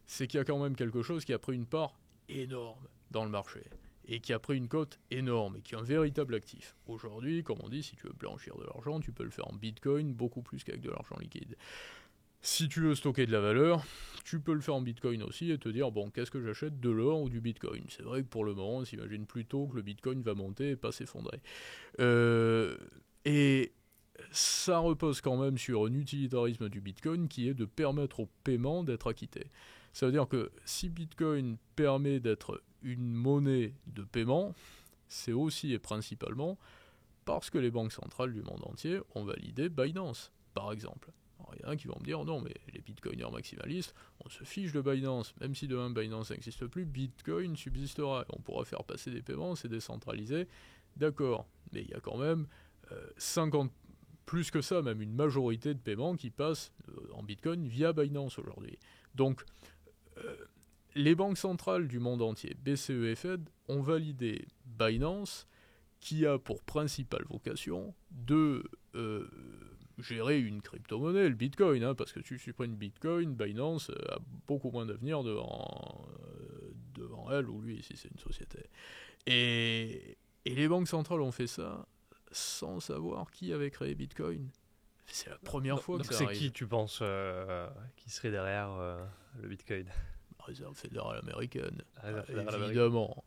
c'est qu'il y a quand même quelque chose qui a pris une part énorme dans le marché et qui a pris une cote énorme et qui est un véritable actif. Aujourd'hui, comme on dit, si tu veux blanchir de l'argent, tu peux le faire en Bitcoin beaucoup plus qu'avec de l'argent liquide. Si tu veux stocker de la valeur, tu peux le faire en Bitcoin aussi et te dire, bon, qu'est-ce que j'achète, de l'or ou du Bitcoin ? C'est vrai que pour le moment, on s'imagine plutôt que le Bitcoin va monter et pas s'effondrer. Et ça repose quand même sur un utilitarisme du Bitcoin qui est de permettre au paiement d'être acquitté. Ça veut dire que si Bitcoin permet d'être une monnaie de paiement, c'est aussi et principalement parce que les banques centrales du monde entier ont validé Binance, par exemple. Alors, il y en a qui vont me dire, non, mais les bitcoiners maximalistes, on se fiche de Binance. Même si demain Binance n'existe plus, Bitcoin subsistera. On pourra faire passer des paiements, c'est décentralisé. D'accord, mais il y a quand même 50, plus que ça, même une majorité de paiements qui passent en Bitcoin via Binance aujourd'hui. Donc, les banques centrales du monde entier, BCE et Fed, ont validé Binance, qui a pour principale vocation de gérer une crypto-monnaie, le Bitcoin, parce que tu supprimes Bitcoin, Binance a beaucoup moins d'avenir devant elle ou lui, si c'est une société. Et les banques centrales ont fait ça sans savoir qui avait créé Bitcoin. C'est la première fois que ça arrive. C'est qui, tu penses, qui serait derrière le Bitcoin ? Réserve fédérale américaine, fédérale évidemment.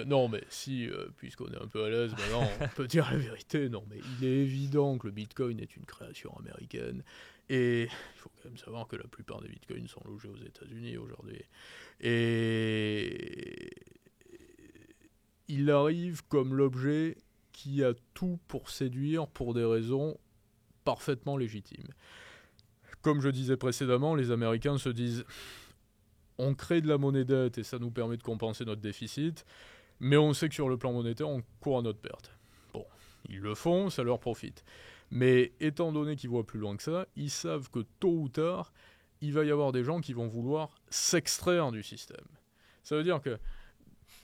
Non, mais si, puisqu'on est un peu à l'aise maintenant, on peut dire la vérité. Non, mais il est évident que le Bitcoin est une création américaine. Et il faut quand même savoir que la plupart des Bitcoins sont logés aux États-Unis aujourd'hui. Et il arrive comme l'objet qui a tout pour séduire pour des raisons parfaitement légitimes. Comme je disais précédemment, les Américains se disent... On crée de la monnaie dette et ça nous permet de compenser notre déficit, mais on sait que sur le plan monétaire, on court à notre perte. Bon, ils le font, ça leur profite. Mais étant donné qu'ils voient plus loin que ça, ils savent que tôt ou tard, il va y avoir des gens qui vont vouloir s'extraire du système. Ça veut dire que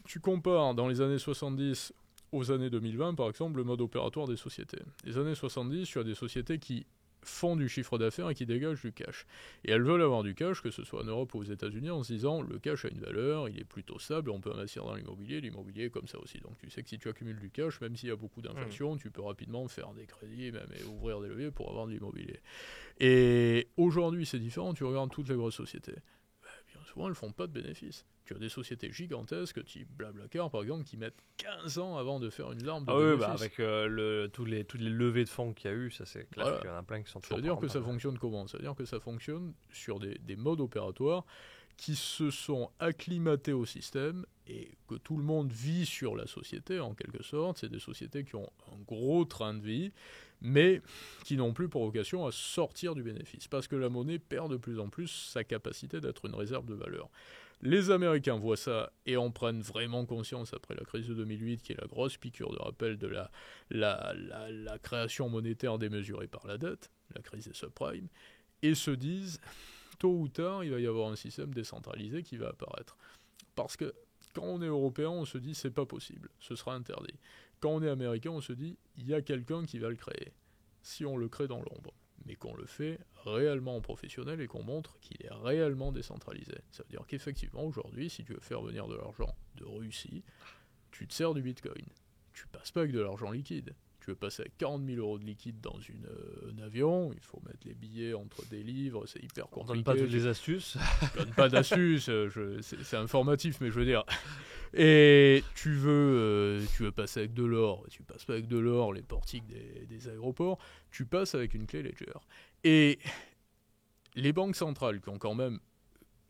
tu compares dans les années 70 aux années 2020, par exemple, le mode opératoire des sociétés. Les années 70, tu as des sociétés qui font du chiffre d'affaires et qui dégagent du cash. Et elles veulent avoir du cash, que ce soit en Europe ou aux États-Unis, en se disant le cash a une valeur, il est plutôt stable, on peut investir dans l'immobilier est comme ça aussi. Donc tu sais que si tu accumules du cash, même s'il y a beaucoup d'inflation, tu peux rapidement faire des crédits même, et ouvrir des leviers pour avoir de l'immobilier. Et aujourd'hui c'est différent, tu regardes toutes les grosses sociétés. Bien souvent elles font pas de bénéfices. Tu as des sociétés gigantesques, type Blablacar par exemple, qui mettent 15 ans avant de faire une larme de bénéfices. Avec toutes les levées de fonds qu'il y a eu, ça c'est clair qu'il y en a plein qui sont toujours. Ça veut dire que ça fonctionne comment ? Ça veut dire que ça fonctionne sur des modes opératoires qui se sont acclimatés au système et que tout le monde vit sur la société en quelque sorte. C'est des sociétés qui ont un gros train de vie, mais qui n'ont plus pour vocation à sortir du bénéfice, parce que la monnaie perd de plus en plus sa capacité d'être une réserve de valeur. Les Américains voient ça et en prennent vraiment conscience après la crise de 2008, qui est la grosse piqûre de rappel de la création monétaire démesurée par la dette, la crise des subprimes, et se disent, tôt ou tard, il va y avoir un système décentralisé qui va apparaître. Parce que quand on est européen, on se dit, c'est pas possible, ce sera interdit. Quand on est américain, on se dit, il y a quelqu'un qui va le créer. Si on le crée dans l'ombre, mais qu'on le fait réellement en professionnel et qu'on montre qu'il est réellement décentralisé. Ça veut dire qu'effectivement, aujourd'hui, si tu veux faire venir de l'argent de Russie, tu te sers du Bitcoin. Tu passes pas avec de l'argent liquide. Tu veux passer avec 40 000 euros de liquide dans un avion, il faut mettre les billets entre des livres, c'est hyper compliqué. On donne pas toutes les astuces. Je donne pas d'astuces, c'est informatif, mais je veux dire... Et tu veux passer avec de l'or, tu passes pas avec de l'or, les portiques des aéroports, tu passes avec une clé Ledger. Et les banques centrales qui ont quand même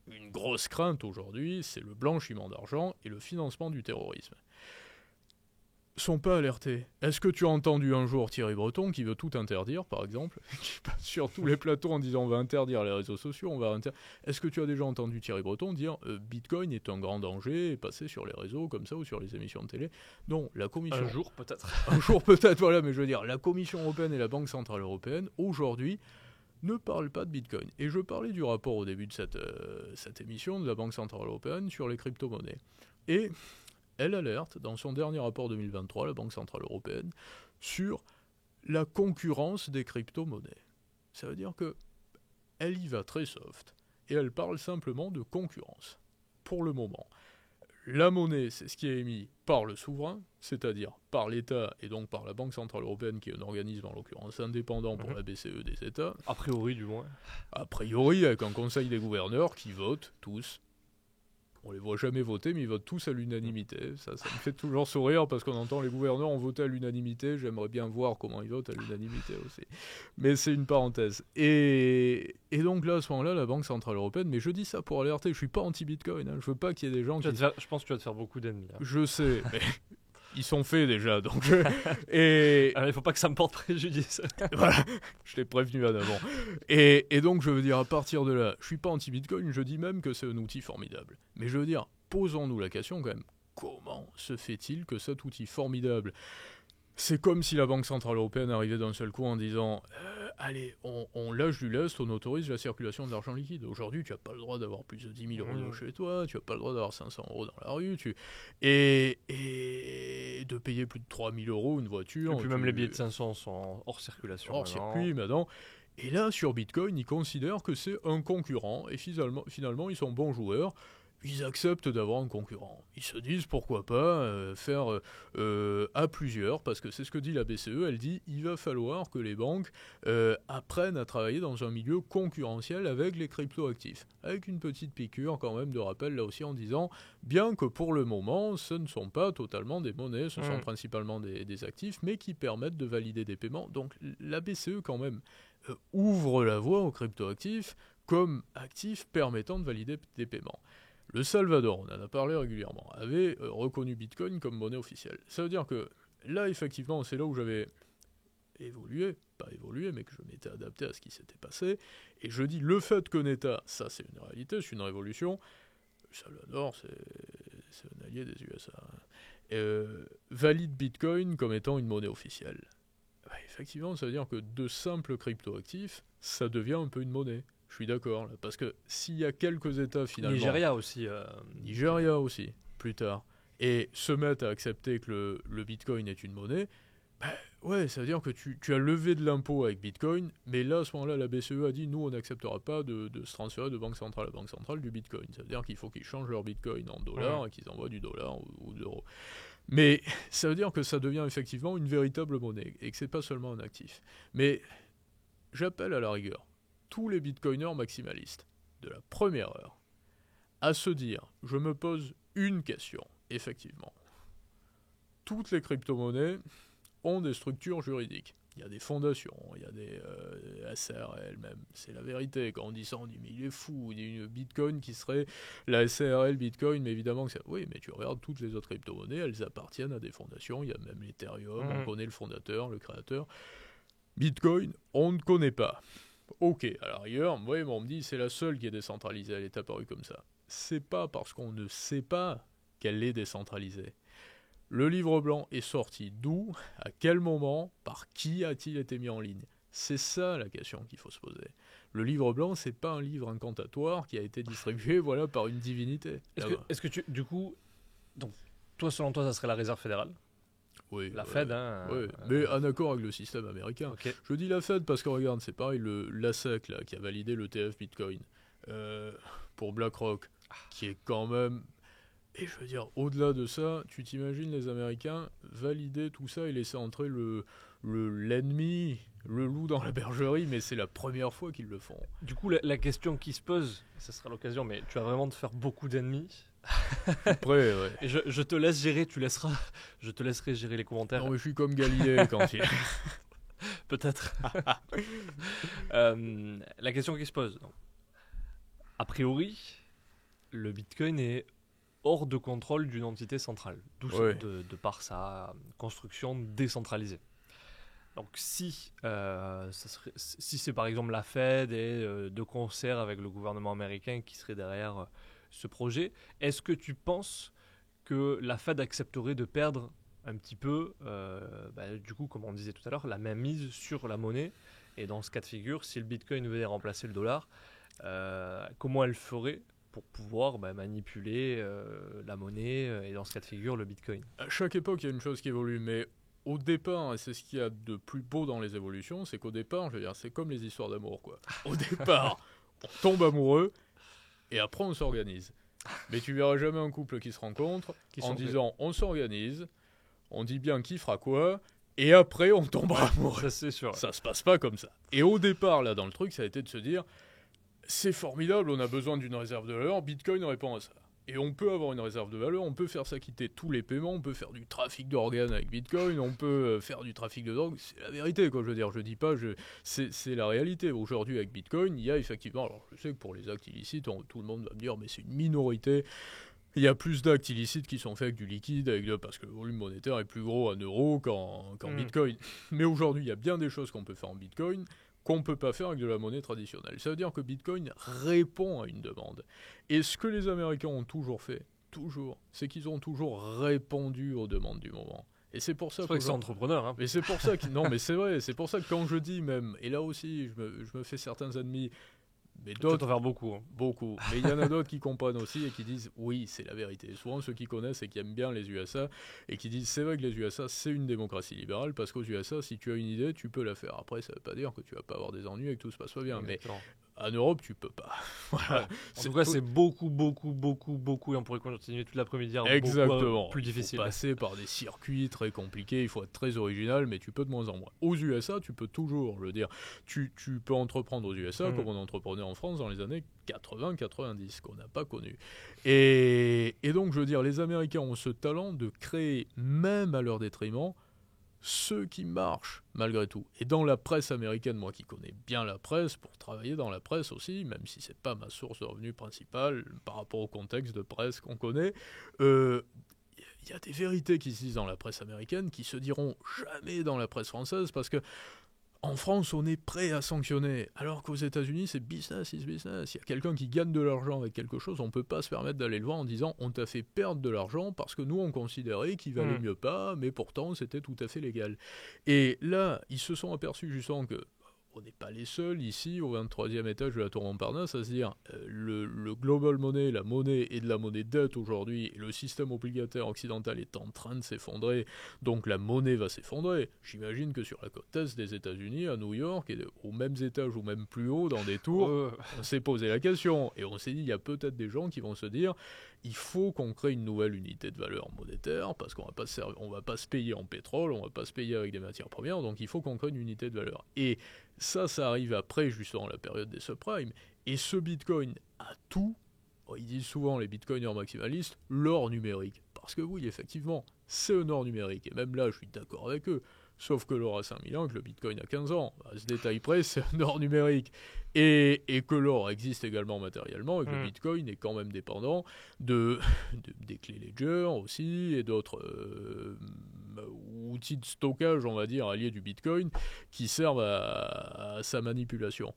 une grosse crainte aujourd'hui, c'est le blanchiment d'argent et le financement du terrorisme. Sont pas alertés. Est-ce que tu as entendu un jour Thierry Breton qui veut tout interdire, par exemple, qui passe sur tous les plateaux en disant on va interdire les réseaux sociaux, Est-ce que tu as déjà entendu Thierry Breton dire Bitcoin est un grand danger et passer sur les réseaux comme ça ou sur les émissions de télé ? Non, la commission... Un jour peut-être. Un jour peut-être, voilà, mais je veux dire, la Commission européenne et la Banque centrale européenne, aujourd'hui, ne parlent pas de Bitcoin. Et je parlais du rapport au début de cette émission de la Banque centrale européenne sur les crypto-monnaies. Et... elle alerte, dans son dernier rapport 2023, la Banque centrale européenne, sur la concurrence des crypto-monnaies. Ça veut dire qu'elle y va très soft, et elle parle simplement de concurrence. Pour le moment, la monnaie, c'est ce qui est émis par le souverain, c'est-à-dire par l'État, et donc par la Banque centrale européenne, qui est un organisme, en l'occurrence, indépendant pour la BCE des États. A priori, du moins. A priori, avec un conseil des gouverneurs qui votent tous. On les voit jamais voter, mais ils votent tous à l'unanimité. Ça me fait toujours sourire parce qu'on entend les gouverneurs ont voté à l'unanimité. J'aimerais bien voir comment ils votent à l'unanimité aussi. Mais c'est une parenthèse. Et donc là, à ce moment-là, la Banque centrale européenne, mais je dis ça pour alerter, je suis pas anti-Bitcoin. Hein, je veux pas qu'il y ait des gens qui... Je pense que tu vas te faire beaucoup d'ennemis. Hein. Je sais, mais... ils sont faits déjà, donc il faut pas que ça me porte préjudice. Voilà, je t'ai prévenu en avant. Et donc, je veux dire, à partir de là, je suis pas anti-Bitcoin, je dis même que c'est un outil formidable. Mais je veux dire, posons-nous la question quand même, comment se fait-il que cet outil formidable, c'est comme si la Banque centrale européenne arrivait d'un seul coup en disant allez, on lâche du lest, on autorise la circulation de l'argent liquide. Aujourd'hui, tu n'as pas le droit d'avoir plus de 10 000 euros chez toi, tu n'as pas le droit d'avoir 500 euros dans la rue, et de payer plus de 3 000 euros une voiture. Et puis même les billets de 500 sont hors circulation. Hors circuit, maintenant. Et là, sur Bitcoin, ils considèrent que c'est un concurrent, et finalement, ils sont bons joueurs. Ils acceptent d'avoir un concurrent. Ils se disent pourquoi pas faire à plusieurs, parce que c'est ce que dit la BCE, elle dit il va falloir que les banques apprennent à travailler dans un milieu concurrentiel avec les crypto-actifs. Avec une petite piqûre quand même de rappel là aussi en disant bien que pour le moment ce ne sont pas totalement des monnaies, ce sont principalement des actifs, mais qui permettent de valider des paiements. Donc la BCE quand même ouvre la voie aux crypto-actifs comme actifs permettant de valider des paiements. Le Salvador, on en a parlé régulièrement, avait reconnu Bitcoin comme monnaie officielle. Ça veut dire que là, effectivement, c'est là où j'avais pas évolué, mais que je m'étais adapté à ce qui s'était passé. Et je dis, le fait qu'un État, ça c'est une réalité, c'est une révolution, le Salvador, c'est un allié des USA, valide Bitcoin comme étant une monnaie officielle. Bah, effectivement, ça veut dire que de simples crypto-actifs, ça devient un peu une monnaie. Je suis d'accord, là, parce que s'il y a quelques États finalement... Nigeria aussi. Nigeria aussi, plus tard. Et se mettent à accepter que le Bitcoin est une monnaie, bah, ouais, ça veut dire que tu as levé de l'impôt avec Bitcoin, mais là, à ce moment-là, la BCE a dit, nous, on n'acceptera pas de se transférer de banque centrale à banque centrale du Bitcoin. Ça veut dire qu'il faut qu'ils changent leur Bitcoin en dollars et qu'ils envoient du dollar ou de l'euro. Mais ça veut dire que ça devient effectivement une véritable monnaie, et que c'est pas seulement un actif. Mais j'appelle à la rigueur tous les bitcoiners maximalistes de la première heure à se dire, je me pose une question, effectivement. Toutes les crypto-monnaies ont des structures juridiques. Il y a des fondations, il y a des SARL même. C'est la vérité. Quand on dit ça, on dit mais il est fou. Il y a une Bitcoin qui serait la SARL Bitcoin, mais évidemment que c'est... Oui, mais tu regardes toutes les autres crypto-monnaies, elles appartiennent à des fondations. Il y a même l'Ethereum, on connaît le fondateur, le créateur. Bitcoin, on ne connaît pas. Ok, à la rigueur, moi, on me dit c'est la seule qui est décentralisée, elle est apparue comme ça. C'est pas parce qu'on ne sait pas qu'elle est décentralisée. Le livre blanc est sorti d'où, à quel moment, par qui a-t-il été mis en ligne? C'est ça la question qu'il faut se poser. Le livre blanc, c'est pas un livre incantatoire qui a été distribué voilà, par une divinité. Est-ce que tu, du coup, donc, toi, selon toi, ça serait la Réserve fédérale? Oui, la Fed, hein. Oui, mais en accord avec le système américain. Okay. Je dis la Fed parce que regarde, c'est pareil, l'ASEC là, qui a validé l'ETF Bitcoin pour BlackRock, qui est quand même... Et je veux dire, au-delà de ça, tu t'imagines les Américains valider tout ça et laisser entrer l'ennemi, le loup dans la bergerie, mais c'est la première fois qu'ils le font. Du coup, la question qui se pose, ça sera l'occasion, mais tu vas vraiment te faire beaucoup d'ennemis. Après, ouais. Et je te laisse gérer, je te laisserai gérer les commentaires. Non, mais je suis comme Galilée quand il... Peut-être. La question qui se pose. Donc, a priori, le Bitcoin est hors de contrôle d'une entité centrale, de par sa construction décentralisée. Donc si c'est par exemple la Fed et de concert avec le gouvernement américain qui serait derrière ce projet, est-ce que tu penses que la Fed accepterait de perdre un petit peu, du coup, comme on disait tout à l'heure, la mainmise sur la monnaie? Et dans ce cas de figure, si le Bitcoin venait remplacer le dollar, comment elle ferait pour pouvoir manipuler la monnaie et dans ce cas de figure le Bitcoin? À chaque époque, il y a une chose qui évolue, mais au départ, et c'est ce qu'il y a de plus beau dans les évolutions, c'est qu'au départ, je veux dire, c'est comme les histoires d'amour, quoi. Au départ, on tombe amoureux et après on s'organise. Mais tu verras jamais un couple qui se rencontre en disant on s'organise, on dit bien qui fera quoi, et après on tombera amoureux. Ça c'est sûr. Ça se passe pas comme ça. Et au départ, là, dans le truc, ça a été de se dire c'est formidable, on a besoin d'une réserve de valeur, Bitcoin répond à ça. Et on peut avoir une réserve de valeur, on peut faire s'acquitter tous les paiements, on peut faire du trafic d'organes avec Bitcoin, on peut faire du trafic de drogue, c'est la vérité, quoi, je veux dire, je dis pas, c'est la réalité. Aujourd'hui, avec Bitcoin, il y a effectivement, alors je sais que pour les actes illicites, tout le monde va me dire, mais c'est une minorité, il y a plus d'actes illicites qui sont faits avec du liquide, parce que le volume monétaire est plus gros en euros qu'en Bitcoin. Mais aujourd'hui, il y a bien des choses qu'on peut faire en Bitcoin, qu'on ne peut pas faire avec de la monnaie traditionnelle. Ça veut dire que Bitcoin répond à une demande. Et ce que les Américains ont toujours fait, c'est qu'ils ont toujours répondu aux demandes du moment. Et c'est pour ça que c'est entrepreneur. Hein. Et c'est pour ça que... Non, mais c'est vrai, c'est pour ça que quand je dis même, et là aussi, je me fais certains ennemis, mais d'autres... faire beaucoup. Hein. Beaucoup. Mais il y en a d'autres qui comprennent aussi et qui disent oui, c'est la vérité. Souvent, ceux qui connaissent et qui aiment bien les USA et qui disent c'est vrai que les USA, c'est une démocratie libérale parce qu'aux USA, si tu as une idée, tu peux la faire. Après, ça ne veut pas dire que tu vas pas avoir des ennuis et que tout se passe pas bien. Exactement. Mais en Europe, tu peux pas. Voilà. En tout cas, c'est beaucoup, et on pourrait continuer toute l'après-midi à Exactement. Plus difficile. Il faut passer par des circuits très compliqués, il faut être très original, mais tu peux de moins en moins. Aux USA, tu peux toujours, je veux dire, tu peux entreprendre aux USA comme on entreprenait en France dans les années 80-90, qu'on n'a pas connu. Et donc, je veux dire, les Américains ont ce talent de créer, même à leur détriment, ceux qui marchent malgré tout. Et dans la presse américaine, moi qui connais bien la presse, pour travailler dans la presse aussi, même si c'est pas ma source de revenus principale par rapport au contexte de presse qu'on connaît, il y a des vérités qui se disent dans la presse américaine qui se diront jamais dans la presse française parce que en France, on est prêt à sanctionner, alors qu'aux États-Unis, c'est business is business. Il y a quelqu'un qui gagne de l'argent avec quelque chose, on ne peut pas se permettre d'aller le voir en disant on t'a fait perdre de l'argent parce que nous, on considérait qu'il valait mieux pas, mais pourtant, c'était tout à fait légal. Et là, ils se sont aperçus justement que on n'est pas les seuls ici, au 23e étage de la Tour Montparnasse, à se dire le global money, la monnaie et de la monnaie dette aujourd'hui, le système obligataire occidental est en train de s'effondrer, donc la monnaie va s'effondrer. J'imagine que sur la côte est des États-Unis, à New York, et aux mêmes étages ou même plus haut, dans des tours, on s'est posé la question. Et on s'est dit, il y a peut-être des gens qui vont se dire, il faut qu'on crée une nouvelle unité de valeur monétaire, parce qu'on va pas se payer en pétrole, on va pas se payer avec des matières premières, donc il faut qu'on crée une unité de valeur. Et ça arrive après justement la période des subprimes. Et ce Bitcoin a tout, ils disent souvent, les bitcoiners maximalistes, l'or numérique. Parce que oui, effectivement, c'est un or numérique. Et même là, je suis d'accord avec eux. Sauf que l'or a 5000 ans, que le bitcoin a 15 ans. À ce détail près, c'est un or numérique. Et que l'or existe également matériellement, et que le bitcoin est quand même dépendant des clés Ledger aussi, et d'autres outils de stockage, on va dire, alliés du bitcoin, qui servent à sa manipulation.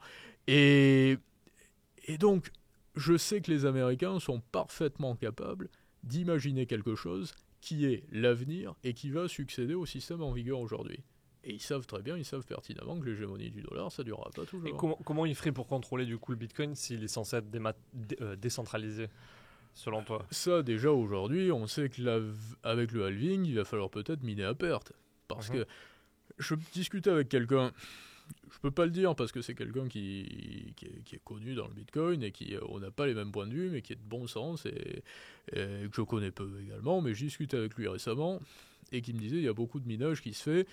Et donc, je sais que les Américains sont parfaitement capables d'imaginer quelque chose qui est l'avenir et qui va succéder au système en vigueur aujourd'hui. Et ils savent très bien, ils savent pertinemment que l'hégémonie du dollar, ça ne durera pas toujours. Et comment ils feraient pour contrôler du coup le Bitcoin s'il est censé être décentralisé, selon toi? Ça, déjà aujourd'hui, on sait que avec le halving, il va falloir peut-être miner à perte. Parce que je discutais avec quelqu'un, je peux pas le dire parce que c'est quelqu'un qui est connu dans le Bitcoin et on n'a pas les mêmes points de vue, mais qui est de bon sens et que je connais peu également, mais j'ai discuté avec lui récemment et qui me disait il y a beaucoup de minage qui se fait,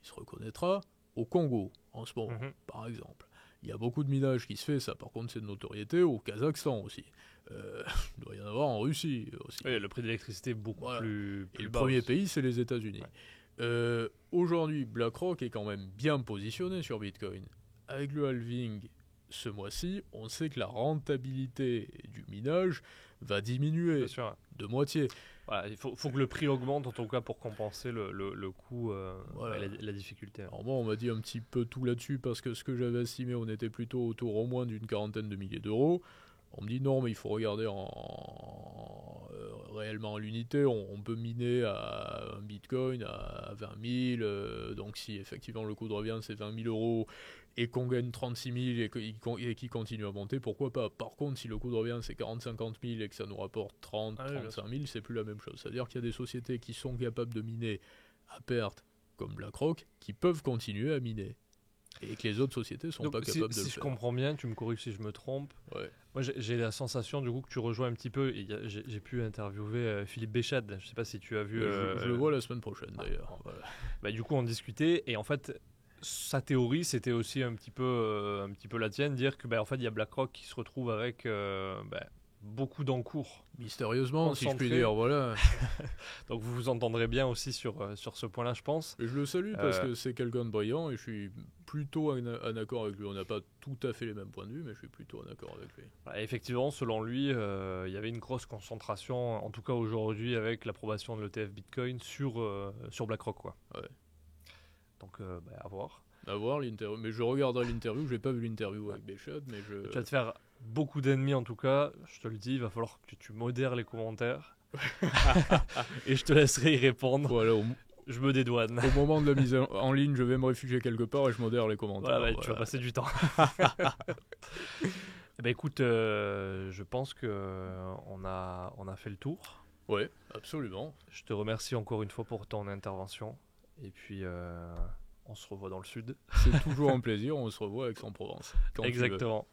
il se reconnaîtra, au Congo en ce moment, par exemple. Il y a beaucoup de minage qui se fait, ça par contre c'est de notoriété, au Kazakhstan aussi. Il doit y en avoir en Russie aussi. Oui, le prix de l'électricité est beaucoup plus et le bas premier aussi. pays, c'est les États-Unis. Aujourd'hui, BlackRock est quand même bien positionné sur Bitcoin. Avec le halving ce mois-ci, on sait que la rentabilité du minage va diminuer de moitié. Voilà, il faut que le prix augmente en tout cas pour compenser le coût et la difficulté. Alors moi, on m'a dit un petit peu tout là-dessus parce que ce que j'avais estimé, on était plutôt autour au moins d'une quarantaine de milliers d'euros. On me dit non, mais il faut regarder réellement l'unité. On peut miner à un bitcoin à 20 000. Donc si effectivement le coût de revient c'est 20 000 euros et qu'on gagne 36 000 et qu'il continue à monter, pourquoi pas? Par contre, si le coût de revient c'est 40-50 000 et que ça nous rapporte 30-35 000, c'est plus la même chose. C'est-à-dire qu'il y a des sociétés qui sont capables de miner à perte, comme BlackRock, qui peuvent continuer à miner. Et que les autres sociétés ne sont pas capables de le faire. Si je comprends bien, tu me corriges si je me trompe. Ouais. Moi, j'ai la sensation du coup que tu rejoins un petit peu. J'ai pu interviewer Philippe Béchade. Je ne sais pas si tu as vu. Je le vois la semaine prochaine d'ailleurs. Voilà. Bah, du coup, on discutait et en fait, sa théorie, c'était aussi un petit peu la tienne, dire que en fait, il y a BlackRock qui se retrouve avec beaucoup d'encours. Mystérieusement, si je puis dire, voilà. Donc vous vous entendrez bien aussi sur ce point-là, je pense. Et je le salue parce que c'est quelqu'un de brillant et je suis plutôt en accord avec lui. On n'a pas tout à fait les mêmes points de vue, mais je suis plutôt en accord avec lui. Effectivement, selon lui, il y avait une grosse concentration, en tout cas aujourd'hui, avec l'approbation de l'ETF Bitcoin sur BlackRock, quoi. Ouais. Donc, à voir. À voir l'interview. Mais je regarderai l'interview. Je n'ai pas vu l'interview avec Béchade, mais je... Tu vas te faire beaucoup d'ennemis, en tout cas. Je te le dis, il va falloir que tu modères les commentaires. Et je te laisserai y répondre. Voilà, je me dédouane. Au moment de la mise en ligne, je vais me réfugier quelque part et je modère les commentaires. Voilà. Tu vas passer du temps. Écoute, je pense qu'on a fait le tour. Oui, absolument. Je te remercie encore une fois pour ton intervention. Et puis, on se revoit dans le sud. C'est toujours un plaisir, on se revoit avec Aix-en-Provence. Exactement.